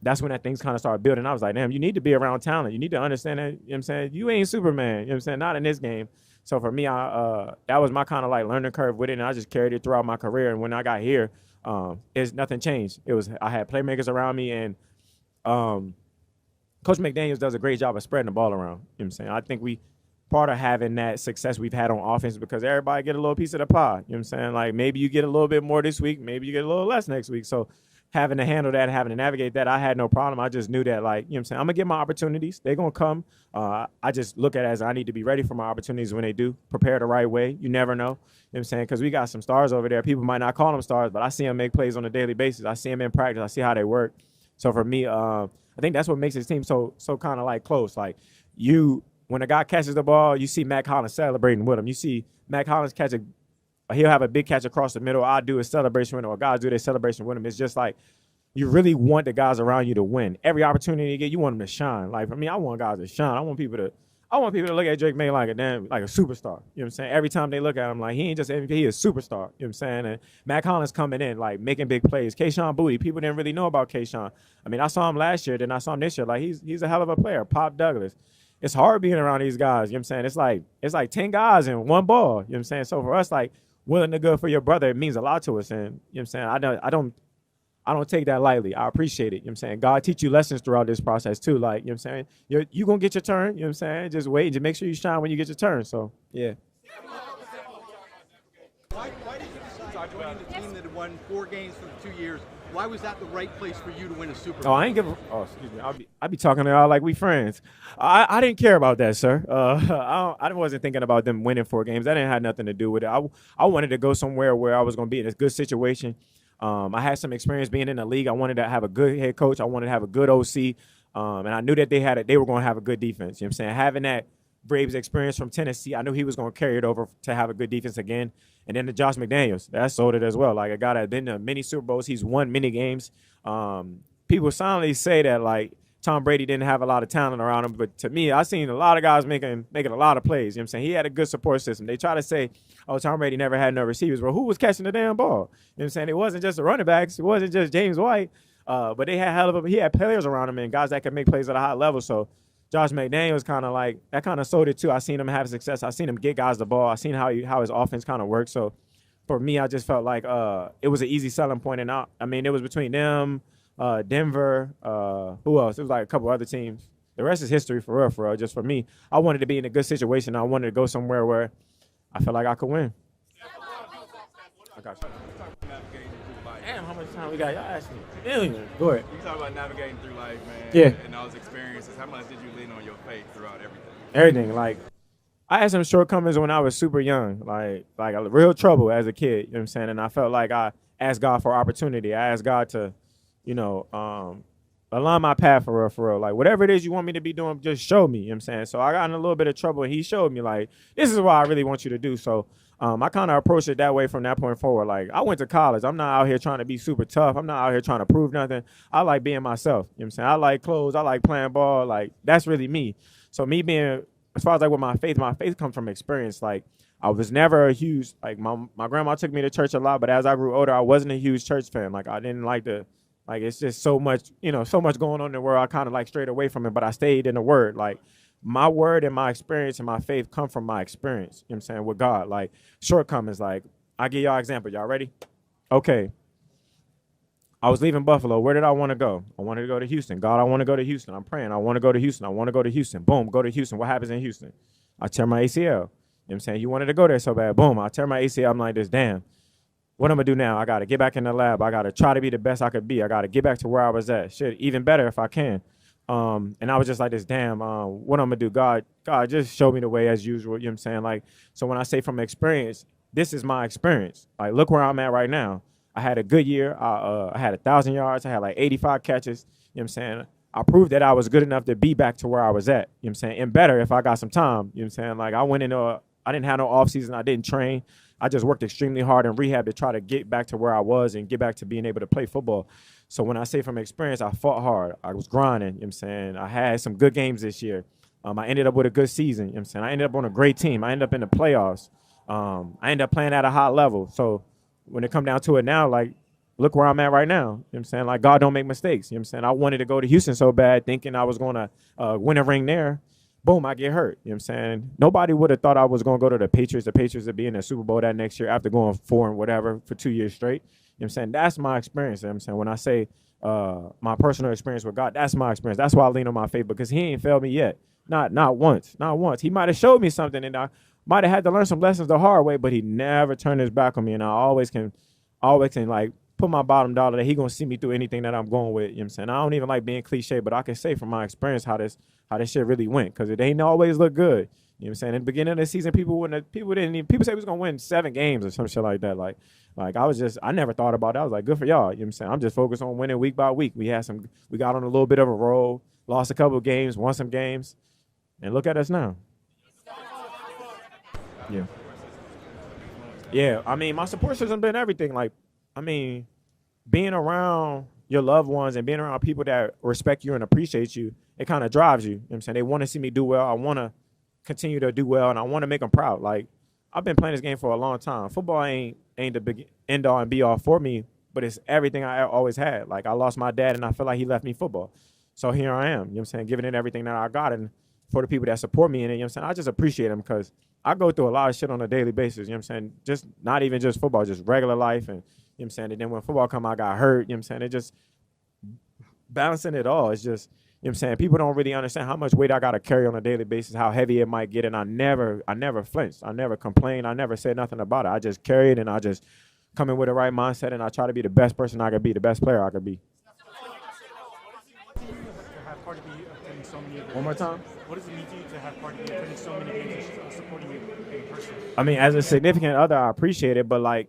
that's when that things kind of started building. I was like, damn, you need to be around talent. You need to understand that, you know what I'm saying? You ain't Superman, you know what I'm saying? Not in this game. So for me, that was my kind of like learning curve with it, and I just carried it throughout my career. And when I got here, nothing changed. I had playmakers around me, and Coach McDaniels does a great job of spreading the ball around. You know what I'm saying? I think part of having that success we've had on offense because everybody get a little piece of the pie. You know what I'm saying? Like maybe you get a little bit more this week, maybe you get a little less next week. So having to handle that, having to navigate that, I had no problem. I just knew that, like, you know what I'm saying, I'm going to get my opportunities. They're going to come. I just look at it as I need to be ready for my opportunities when they do. Prepare the right way. You never know. You know what I'm saying? Because we got some stars over there. People might not call them stars, but I see them make plays on a daily basis. I see them in practice. I see how they work. So for me, I think that's what makes this team so kind of like close. Like when a guy catches the ball, you see Mac Hollins celebrating with him. You see Mac Hollins he'll have a big catch across the middle. I'll do a celebration with him, or guys do their celebration with him. It's just like you really want the guys around you to win. Every opportunity you get, you want them to shine. Like for me, I want guys to shine. I want people to look at Drake May like a superstar. You know what I'm saying? Every time they look at him, like he ain't just MVP, he is a superstar. You know what I'm saying? And Mac Hollins coming in, like making big plays. Kayshawn Booty, people didn't really know about Kayshawn. I mean, I saw him last year, then I saw him this year. Like he's a hell of a player. Pop Douglas. It's hard being around these guys. You know what I'm saying? It's like 10 guys in one ball. You know what I'm saying? So for us, like, willing to go for your brother, it means a lot to us. And you know what I'm saying? I don't take that lightly. I appreciate it. You know what I'm saying? God teach you lessons throughout this process too. Like, you know what I'm saying? You gonna get your turn, you know what I'm saying? Just wait and just make sure you shine when you get your turn. So yeah.
Why do you
joining the team that had won 4 games for the 2 years. Why was that the right place for you to win a Super Bowl?
Oh, I ain't give. Excuse me. I be talking to y'all like we friends. I didn't care about that, sir. I wasn't thinking about them winning 4 games. That didn't have nothing to do with it. I wanted to go somewhere where I was going to be in a good situation. I had some experience being in the league. I wanted to have a good head coach. I wanted to have a good OC. And I knew that they were going to have a good defense. You know what I'm saying? Having that Braves experience from Tennessee, I knew he was going to carry it over to have a good defense again. And then the Josh McDaniels, that sold it as well. Like, a guy that had been to many Super Bowls. He's won many games. People silently say that, like, Tom Brady didn't have a lot of talent around him. But to me, I've seen a lot of guys making a lot of plays. You know what I'm saying? He had a good support system. They try to say, oh, Tom Brady never had no receivers. Well, who was catching the damn ball? You know what I'm saying? It wasn't just the running backs. It wasn't just James White. But they had he had players around him and guys that could make plays at a high level. So Josh McDaniels kind of like, that kind of sold it too. I seen him have success. I seen him get guys the ball. I seen how his offense kind of works. So for me, I just felt like it was an easy selling point. And it was between them, Denver, who else? It was like a couple other teams. The rest is history for real. Just for me, I wanted to be in a good situation. I wanted to go somewhere where I felt like I could win. I got you. Damn, how much time we got? Y'all asked me. Million. Go ahead.
You talk about navigating through life, man.
Yeah.
And those experiences. How much did you lean on your faith throughout everything?
Everything. Like, I had some shortcomings when I was super young, like a real trouble as a kid. You know what I'm saying? And I felt like I asked God for opportunity. I asked God to, align my path for real. Like, whatever it is you want me to be doing, just show me. You know what I'm saying? So I got in a little bit of trouble, and he showed me, like, this is what I really want you to do. So I kind of approached it that way from that point forward. Like, I went to college. I'm not out here trying to be super tough. I'm not out here trying to prove nothing. I like being myself. You know what I'm saying? I like clothes. I like playing ball. Like, that's really me. So me being, as far as like with my faith comes from experience. Like, I was never a huge, like, my grandma took me to church a lot, but as I grew older, I wasn't a huge church fan. Like, I didn't like to, like, it's just so much going on in the world. I kind of like strayed away from it, but I stayed in the word. Like, my word and my experience and my faith come from my experience, you know what I'm saying, with God. Like, shortcomings, like, I give y'all an example. Y'all ready? Okay. I was leaving Buffalo. Where did I want to go? I wanted to go to Houston. God, I want to go to Houston. I'm praying. I want to go to Houston. I want to go to Houston. Boom, go to Houston. What happens in Houston? I tear my ACL. You know what I'm saying? You wanted to go there so bad. Boom, I tear my ACL. I'm like this, damn. What I'm going to do now? I got to get back in the lab. I got to try to be the best I could be. I got to get back to where I was at. Shit, even better if I can. And I was just like this, damn, what I'm going to do? God, just show me the way as usual. You know what I'm saying? Like, so when I say from experience, this is my experience. Like, look where I'm at right now. I had a good year. I had 1,000 yards. I had like 85 catches. You know what I'm saying? I proved that I was good enough to be back to where I was at. You know what I'm saying? And better if I got some time. You know what I'm saying? Like, I went into I didn't have no off season. I didn't train. I just worked extremely hard in rehab to try to get back to where I was and get back to being able to play football. So when I say from experience, I fought hard. I was grinding. You know what I'm saying? I had some good games this year. I ended up with a good season. You know what I'm saying? I ended up on a great team. I ended up in the playoffs. I ended up playing at a high level. So when it come down to it now, like, look where I'm at right now. You know what I'm saying? Like, God don't make mistakes. You know what I'm saying? I wanted to go to Houston so bad thinking I was going to win a ring there. Boom, I get hurt. You know what I'm saying? Nobody would have thought I was going to go to the Patriots. The Patriots would be in the Super Bowl that next year after going 4 and whatever for 2 years straight. You know what I'm saying? That's my experience. You know what I'm saying? When I say my personal experience with God, that's my experience. That's why I lean on my faith, because he ain't failed me yet. Not once. Not once. He might have showed me something, and I might have had to learn some lessons the hard way, but he never turned his back on me, and I always can like put my bottom dollar that he gonna see me through anything that I'm going with. You know what I'm saying? I don't even like being cliche, but I can say from my experience how this shit really went, because it ain't always look good. You know what I'm saying? In the beginning of the season, people say we was gonna win 7 games or some shit like that. Like I never thought about it. I was like, good for y'all. You know what I'm saying? I'm just focused on winning week by week. We got on a little bit of a roll, lost a couple of games, won some games, and look at us now. Yeah. Yeah, I mean, my support system been everything. Like, I mean, being around your loved ones and being around people that respect you and appreciate you, it kind of drives you. You know what I'm saying? They want to see me do well. I want to continue to do well, and I want to make them proud. Like, I've been playing this game for a long time. Football ain't the big end all and be all for me, but it's everything I always had. Like, I lost my dad, and I feel like he left me football. So here I am, you know what I'm saying, giving it everything that I got. And for the people that support me in it, you know what I'm saying, I just appreciate them, because I go through a lot of shit on a daily basis, you know what I'm saying, just not even just football, just regular life. And, you know what I'm saying, and then when football come, I got hurt, you know what I'm saying, it just balancing it all. It's just, you know what I'm saying, people don't really understand how much weight I got to carry on a daily basis, how heavy it might get, and I never flinched. I never complained. I never said nothing about it. I just carry it, and I just come in with the right mindset, and I try to be the best person I could be, the best player I could be.
To have Cardi be attending so many games.
One more time.
What does it mean to you to have Cardi be attending so many games and supporting you in person?
I mean, as a significant other, I appreciate it, but like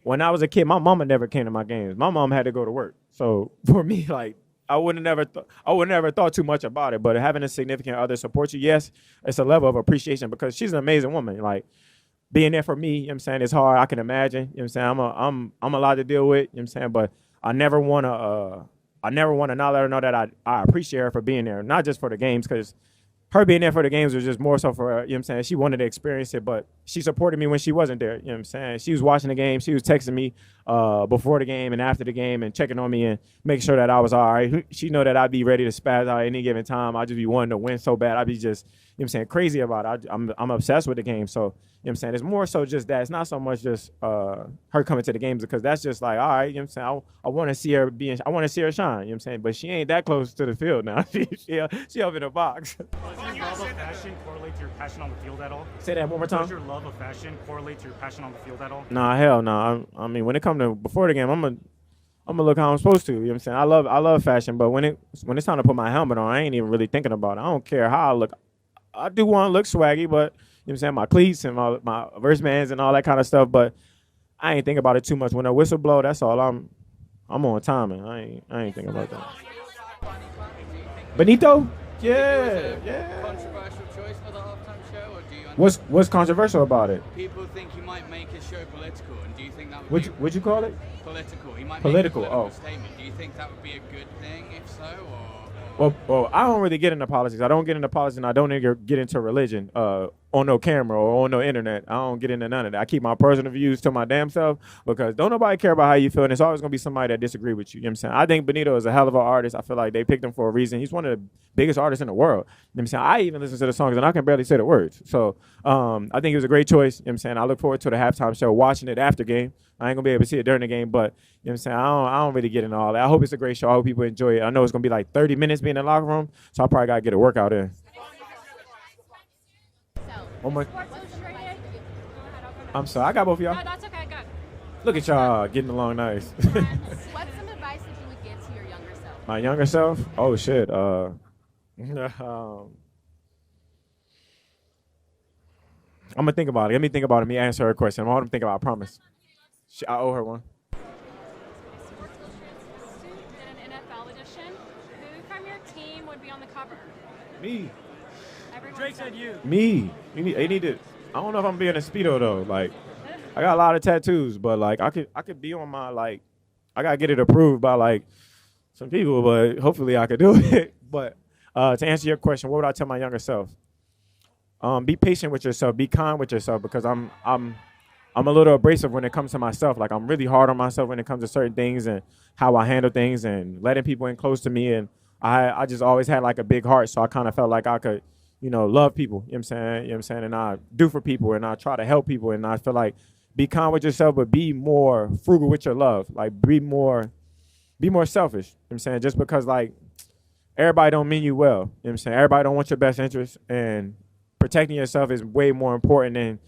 when I was a kid, my mama never came to my games. My mom had to go to work, so for me, like I would never thought too much about it. But having a significant other support you, yes, it's a level of appreciation because she's an amazing woman. Like being there for me, you know what I'm saying, it's hard. I can imagine, you know what I'm saying. I'm a lot to deal with, you know what I'm saying, but I never want to not let her know that I appreciate her for being there, not just for the games, because her being there for the games was just more so for her, you know what I'm saying. She wanted to experience it, but she supported me when she wasn't there, you know what I'm saying. She was watching the game. She was texting me before the game and after the game and checking on me and making sure that I was all right. She know that I'd be ready to spaz out at any given time. I'd just be wanting to win so bad. I'd be just, you know what I'm saying, crazy about it. I'm obsessed with the game. So, you know what I'm saying, it's more so just that. It's not so much just her coming to the games because that's just like, all right, you know what I'm saying, I want to see her I want to see her shine, you know what I'm saying, but she ain't that close to the field now. she up in the box.
Does your love of fashion correlate to your passion on the field at all?
Say that one more time.
Does your love of fashion correlate to your passion on the field at all?
Nah, hell no. I mean, when it comes to before the game, I'm gonna look how I'm supposed to. You know what I'm saying? I love fashion, but when it's time to put my helmet on, I ain't even really thinking about it. I don't care how I look. I do want to look swaggy, but you know what I'm saying, my cleats and my wristbands and all that kind of stuff. But I ain't think about it too much. When the whistle blow, that's all. I'm on timing. I ain't thinking about that. Benito? Yeah.
Controversial choice for the halftime show, or do you?
What's controversial about it?
People think he might make his show political, and do you think that would be
What'd you call it?
political? He might
Political,
make a political
oh.
statement. Do you think that would be a good thing, if so, or?
Well, I don't really get into politics. I don't get into politics, and I don't get into religion on no camera or on no internet. I don't get into none of that. I keep my personal views to my damn self because don't nobody care about how you feel, and it's always going to be somebody that disagree with you. You know what I'm saying? I think Benito is a hell of an artist. I feel like they picked him for a reason. He's one of the biggest artists in the world. You know what I'm saying? I even listen to the songs, and I can barely say the words. So I think it was a great choice. You know what I'm saying? I look forward to the halftime show, watching it after game. I ain't going to be able to see it during the game, but you know what I'm saying? I don't really get into all that. I hope it's a great show. I hope people enjoy it. I know it's going to be like 30 minutes being in the locker room, so I probably got to get a workout in. One more. I'm sorry. I got both of y'all.
No, that's okay. Go.
Look at y'all getting along nice.
What's some advice that you would give to your younger self?
My younger self? Oh, shit. I'm going to think about it. Let me think about it. Let me answer her question. I'm going to think about it. I promise. I owe her one.
Did an NFL edition. Who from your team would be on the cover?
Me.
Drake said you.
Me. You need to. I don't know if I'm being a speedo though. Like, I got a lot of tattoos, but like, I could be on my like. I gotta get it approved by like some people, but hopefully I could do it. But to answer your question, what would I tell my younger self? Be patient with yourself. Be kind with yourself because I'm a little abrasive when it comes to myself. Like I'm really hard on myself when it comes to certain things and how I handle things and letting people in close to me. And I just always had like a big heart, so I kind of felt like I could, love people. You know what I'm saying? You know what I'm saying? And I do for people and I try to help people. And I feel like be kind with yourself, but be more frugal with your love. Like be more selfish. You know what I'm saying? Just because like everybody don't mean you well. You know what I'm saying? Everybody don't want your best interest, and protecting yourself is way more important than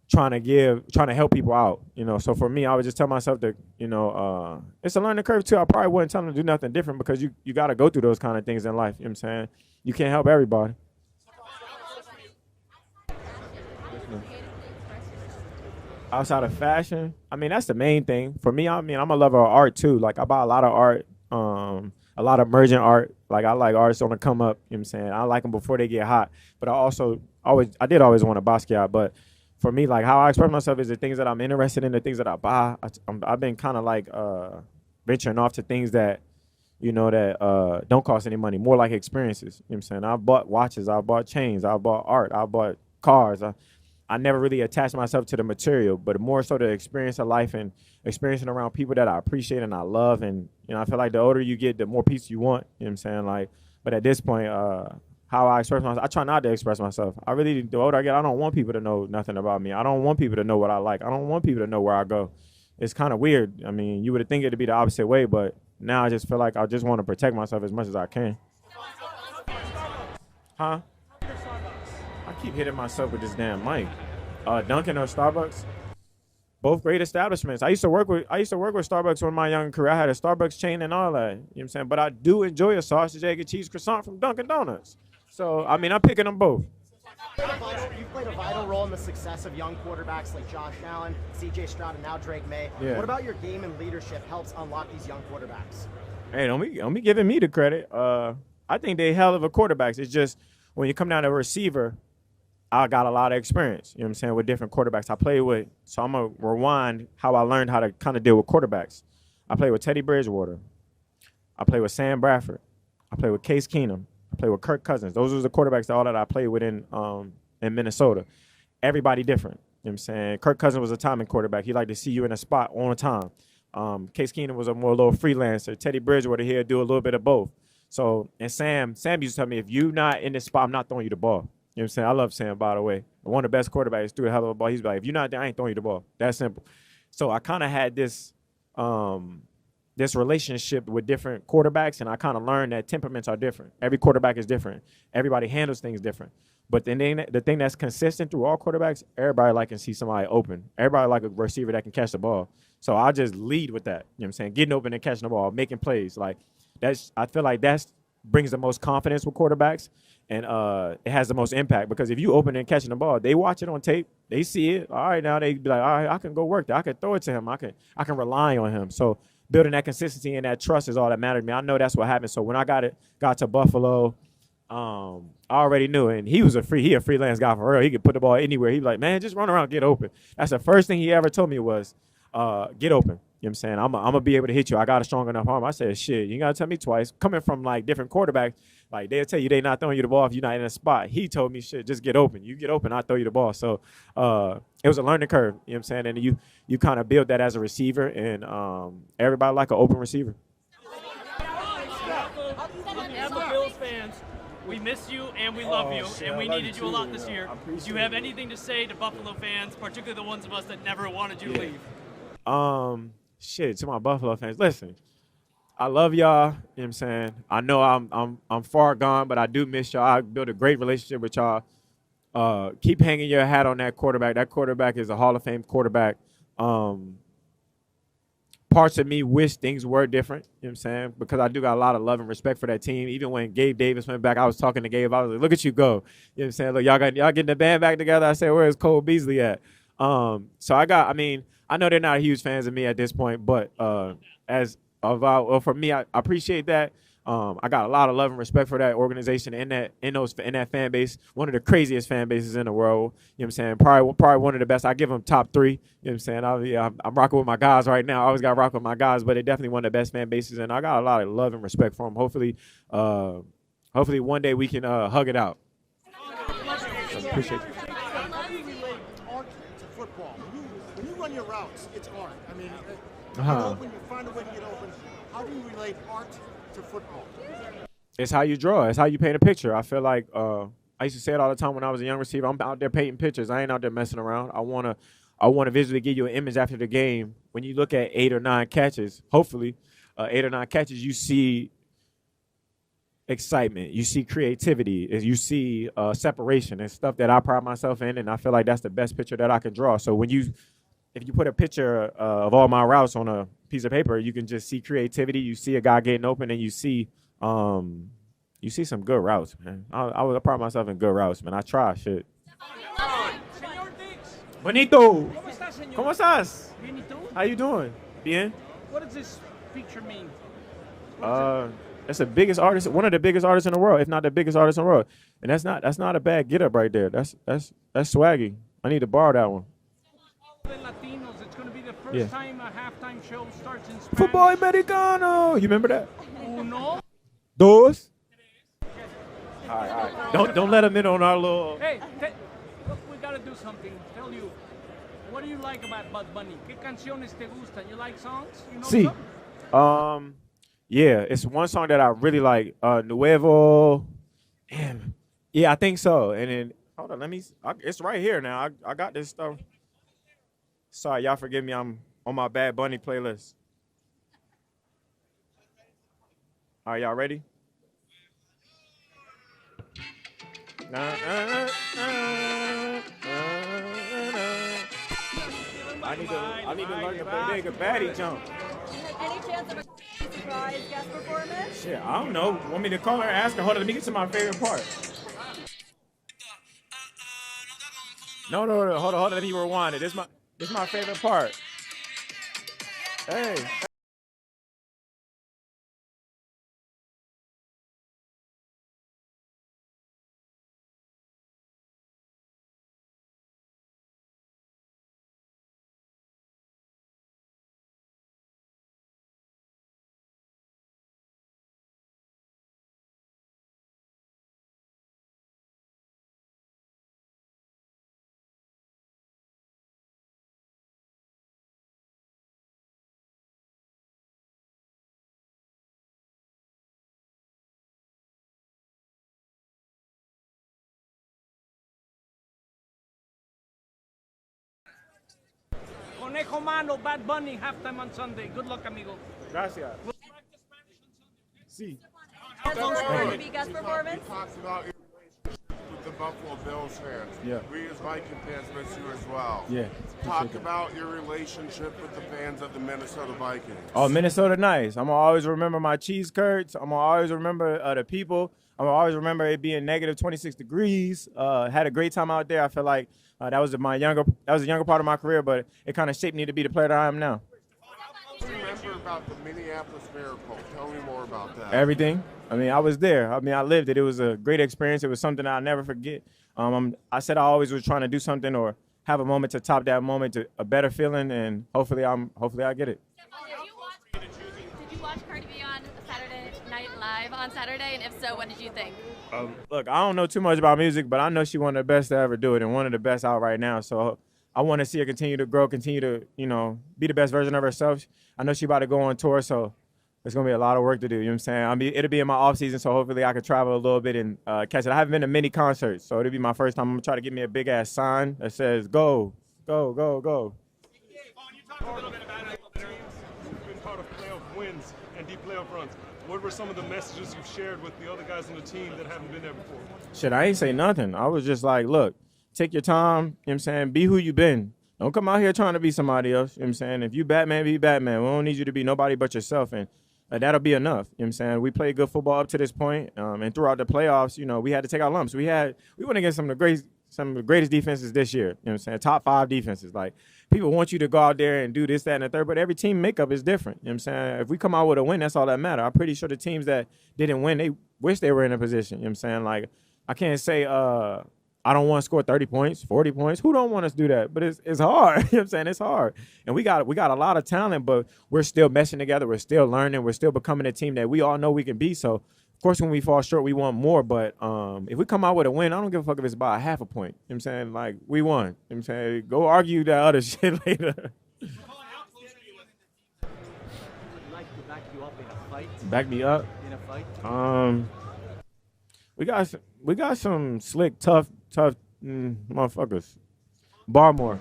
trying to help people out. So for me, I would just tell myself that, it's a learning curve too. I probably wouldn't tell them to do nothing different because you got to go through those kind of things in life. You know what I'm saying? You can't help everybody. Outside of fashion, I mean, that's the main thing. For me, I mean, I'm a lover of art too. Like I buy a lot of art, a lot of emergent art. Like I like artists on the come up, you know what I'm saying? I like them before they get hot. But I did always want a Basquiat, but for me, like how I express myself is the things that I'm interested in, the things that I buy. I've been kind of like venturing off to things that, don't cost any money, more like experiences. You know what I'm saying? I bought watches, I bought chains, I bought art, I bought cars. I never really attached myself to the material, but more so the experience of life and experiencing around people that I appreciate and I love. And, I feel like the older you get, the more peace you want. You know what I'm saying? Like, but at this point, how I express myself, I try not to express myself. The older I get, I don't want people to know nothing about me. I don't want people to know what I like. I don't want people to know where I go. It's kind of weird. I mean, you would think it'd be the opposite way, but now I just feel like I just want to protect myself as much as I can. Huh? I keep hitting myself with this damn mic. Dunkin' or Starbucks? both great establishments. I used to work with Starbucks in my young career. I had a Starbucks chain and all that. You know what I'm saying? But I do enjoy a sausage, egg, and cheese croissant from Dunkin' Donuts. So I mean, I'm picking them both.
You've played a vital role in the success of young quarterbacks like Josh Allen, C.J. Stroud, and now Drake Maye.
Yeah.
What about your game and leadership helps unlock these young quarterbacks?
Hey, don't be giving me the credit. I think they hell of a quarterbacks. It's just when you come down to a receiver, I got a lot of experience, you know what I'm saying, with different quarterbacks I played with. So I'm going to rewind how I learned how to kind of deal with quarterbacks. I played with Teddy Bridgewater. I played with Sam Bradford. I played with Case Keenum. I played with Kirk Cousins. Those were the quarterbacks that I played with in Minnesota. Everybody different, you know what I'm saying. Kirk Cousins was a timing quarterback. He liked to see you in a spot on a time. Case Keenum was a little freelancer. Teddy Bridgewater, he'd do a little bit of both. So, and Sam used to tell me, if you're not in this spot, I'm not throwing you the ball. You know what I'm saying? I love Sam, by the way. One of the best quarterbacks, threw a hell of a ball. He's like, if you're not there, I ain't throwing you the ball. That's simple. So I kind of had this relationship with different quarterbacks, and I kind of learned that temperaments are different. Every quarterback is different. Everybody handles things different. But then the thing that's consistent through all quarterbacks, everybody like can see somebody open. Everybody like a receiver that can catch the ball. So I just lead with that. You know what I'm saying? Getting open and catching the ball, making plays. Like I feel like that brings the most confidence with quarterbacks. And it has the most impact, because if you open and catching the ball, they watch it on tape, they see it. All right, now they be like, all right, I can go work that. I can throw it to him. I can rely on him. So building that consistency and that trust is all that mattered to me. I know that's what happened. So when I got to Buffalo, I already knew it. And he a freelance guy for real. He could put the ball anywhere. He like, man, just run around, get open. That's the first thing he ever told me was, get open. You know what I'm saying? I'm going to be able to hit you. I got a strong enough arm. I said, shit, you ain't got to tell me twice. Coming from, like, different quarterbacks, like, they'll tell you they not throwing you the ball if you're not in a spot. He told me, shit, just get open. You get open, I'll throw you the ball. So it was a learning curve, you know what I'm saying? And you kind of build that as a receiver, and everybody like an open receiver.
As the Bills fans, we miss you and we love you,
shit,
and we needed you a lot this year.
appreciate
Do you have anything to say to Buffalo fans, particularly the ones of us that never wanted you to leave?
Shit, to my Buffalo fans, listen, I love y'all. You know what I'm saying? I know I'm far gone, but I do miss y'all. I built a great relationship with y'all. Keep hanging your hat on that quarterback. That quarterback is a Hall of Fame quarterback. Parts of me wish things were different, you know what I'm saying? Because I do got a lot of love and respect for that team. Even when Gabe Davis went back, I was talking to Gabe. I was like, look at you go. You know what I'm saying? Look, y'all getting the band back together. I said, where's Cole Beasley at? So I know they're not huge fans of me at this point, but for me, I appreciate that. I got a lot of love and respect for that organization and that fan base. One of the craziest fan bases in the world. You know what I'm saying? Probably one of the best. I give them top 3. You know what I'm saying? I'm rocking with my guys right now. I always got to rock with my guys, but they're definitely one of the best fan bases, and I got a lot of love and respect for them. Hopefully one day we can hug it out. So, appreciate it.
How do you relate art to football? When you run your routes, it's art. I mean, you find a way to get open. How do you relate art to football?
It's how you draw. It's how you paint a picture. I feel like I used to say it all the time when I was a young receiver. I'm out there painting pictures. I ain't out there messing around. I wanna visually give you an image after the game. When you look at 8 or 9 catches, hopefully 8 or 9 catches, you see excitement, you see creativity, you see separation and stuff that I pride myself in, and I feel like that's the best picture that I can draw. So if you put a picture of all my routes on a piece of paper, you can just see creativity. You see a guy getting open, and you see some good routes, man. I pride myself in good routes, man. I try shit. Bonito. ¿Cómo estás?
Bien, ¿y tú?
How you doing? Bien.
What does this picture mean?
That's the biggest artist, one of the biggest artists in the world, if not the biggest artist in the world. And that's not a bad get up right there. That's swaggy. I need to borrow that one.
Latinos, it's going to be the first time a halftime show starts in Spanish.
Football Americano. You remember that?
Uno.
Dos. All right. Don't let them in on our little.
Hey, look, we got to do something. Tell you, what do you like about Bud Bunny? ¿Qué canciones te gustan? You like songs? You know some?
Yeah, it's one song that I really like. Nuevo. Damn. Yeah, I think so. And then, hold on, it's right here now. I got this stuff. Sorry, y'all forgive me. I'm on my Bad Bunny playlist. All right, y'all ready? I need to learn to play big a baddie jump.
Any chance of a surprise guest performance?
Shit, I don't know. Want me to call her, ask her? Hold on, let me get to my favorite part. No, hold on, let me rewind it. This my favorite part. Hey.
Conejo Mano, Bad Bunny, halftime on Sunday. Good luck, amigo.
Gracias.
Sí.
Guest performance?
Talks about your relationship with the Buffalo Bills fans.
Yeah.
We as Viking fans miss you as well.
Yeah.
Talk about your relationship with the fans of the Minnesota Vikings.
Oh, Minnesota nice. I'm going to always remember my cheese curds. I'm going to always remember the people. I'm going to always remember it being negative 26 degrees. Had a great time out there. I feel like that was a younger part of my career, but it kind of shaped me to be the player that I am now.
What do you remember about the Minneapolis Miracle? Tell me more about that.
Everything. I mean, I was there. I mean, I lived it. It was a great experience. It was something I'll never forget. I said I always was trying to do something or have a moment to top that moment to a better feeling, and hopefully I get it.
Did you watch Cardi B on Saturday Night Live on Saturday? And if so, what did you think?
Look, I don't know too much about music, but I know she's one of the best to ever do it and one of the best out right now. So I want to see her continue to grow, continue to, be the best version of herself. I know she's about to go on tour, so there's going to be a lot of work to do. You know what I'm saying? It'll be in my off season, so hopefully I can travel a little bit and catch it. I haven't been to many concerts, so it'll be my first time. I'm going to try to get me a big-ass sign that says, go, go, go, go.
You talked a little bit about it. You've been part of playoff wins and deep playoff runs. What were some of the messages you've shared with the other guys on the team that haven't been there before?
Shit, I ain't say nothing. I was just like, look, take your time, you know what I'm saying? Be who you been. Don't come out here trying to be somebody else, you know what I'm saying? If you Batman, be Batman. We don't need you to be nobody but yourself, and that'll be enough, you know what I'm saying? We played good football up to this point, and throughout the playoffs, we had to take our lumps. We went against some of the greatest defenses this year, you know what I'm saying? Top 5 defenses. Like, people want you to go out there and do this, that, and the third, but every team makeup is different, you know what I'm saying? If we come out with a win, that's all that matters. I'm pretty sure the teams that didn't win, they wish they were in a position, you know what I'm saying? Like, I can't say I don't want to score 30 points, 40 points. Who don't want us to do that? But it's hard. You know what I'm saying? It's hard. And we got a lot of talent, but we're still meshing together. We're still learning. We're still becoming a team that we all know we can be. So, of course, when we fall short, we want more. But if we come out with a win, I don't give a fuck if it's by a half a point. You know what I'm saying? Like, we won. You know what I'm saying? Go argue that other shit later.
Would like to back you up in a fight?
Back me up?
In a fight?
We got some slick, tough motherfuckers. Barmore.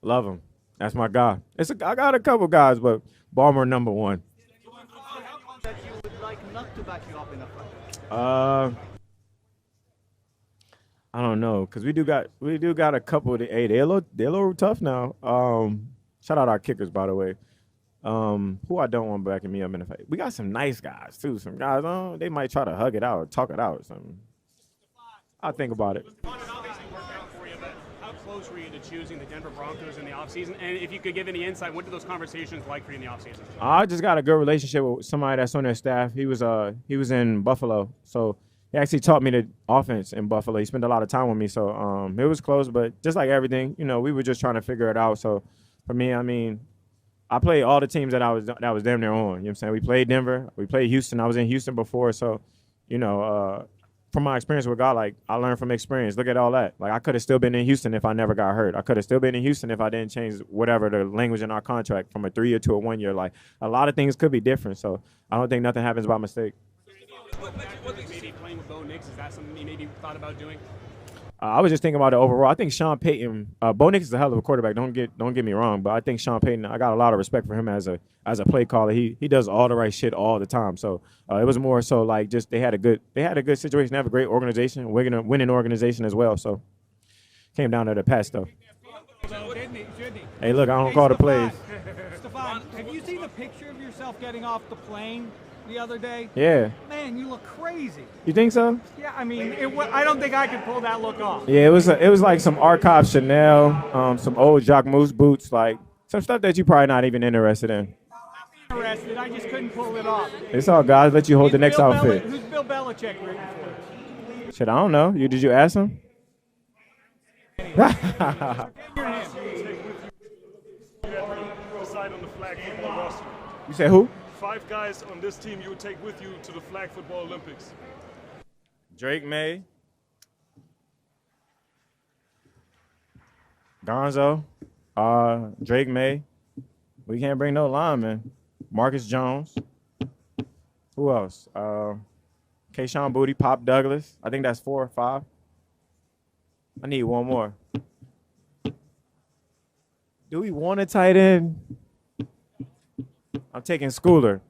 Love him. That's my guy. I got a couple guys, but Barmore number 1.
That you would like not to back you up in a fight?
I don't know, cause we do got a couple. They're a little tough now. Shout out our kickers, by the way. Who I don't want backing me up in the fight. We got some nice guys too. Some guys, they might try to hug it out or talk it out or something. I'll think about it.
How close were you to choosing the Denver Broncos in the offseason? And if you could give any insight, what did those conversations like for you in the offseason?
I just got a good relationship with somebody that's on their staff. He was in Buffalo, so he actually taught me the offense in Buffalo. He spent a lot of time with me, so it was close. But just like everything, we were just trying to figure it out. So for me, I mean, I played all the teams that was damn near on. You know what I'm saying? We played Denver. We played Houston. I was in Houston before. So, from my experience with God, like, I learned from experience. Look at all that. Like, I could have still been in Houston if I never got hurt. I could have still been in Houston if I didn't change whatever the language in our contract from a 3-year to a 1-year. Like, a lot of things could be different. So I don't think nothing happens by mistake.
Maybe playing with Bo Nix, is that something you maybe thought about doing?
I was just thinking about it overall. I think Sean Payton, Bo Nix is a hell of a quarterback. Don't get me wrong, but I think Sean Payton, I got a lot of respect for him as a play caller. He does all the right shit all the time. So it was more so like just they had a good situation. They have a great organization, winning organization as well. So came down to the pass though.
So
Hey, look, I don't call the plays.
Stefon, have you seen the picture of yourself getting off the plane the other day?
Yeah.
Man, you look crazy.
You think so?
Yeah, I mean, I don't think I could pull that look off.
Yeah, it was like some archive Chanel, some old Jacques Mousse boots, like some stuff that you probably not even interested in.
Interested, I just couldn't pull it off.
It's all good. I'll let you hold the next outfit.
Who's Bill Belichick rooting for?
Shit, I don't know. Did you ask him?
Decide on the flag football roster.
You said who?
5 guys on this team you would take with you to the flag football Olympics.
Drake Maye, Gonzo, Drake Maye. We can't bring no linemen. Marcus Jones. Who else? Kayshawn Booty, Pop Douglas. I think that's 4 or 5. I need one more. Do we want a tight end? I'm taking Schooler.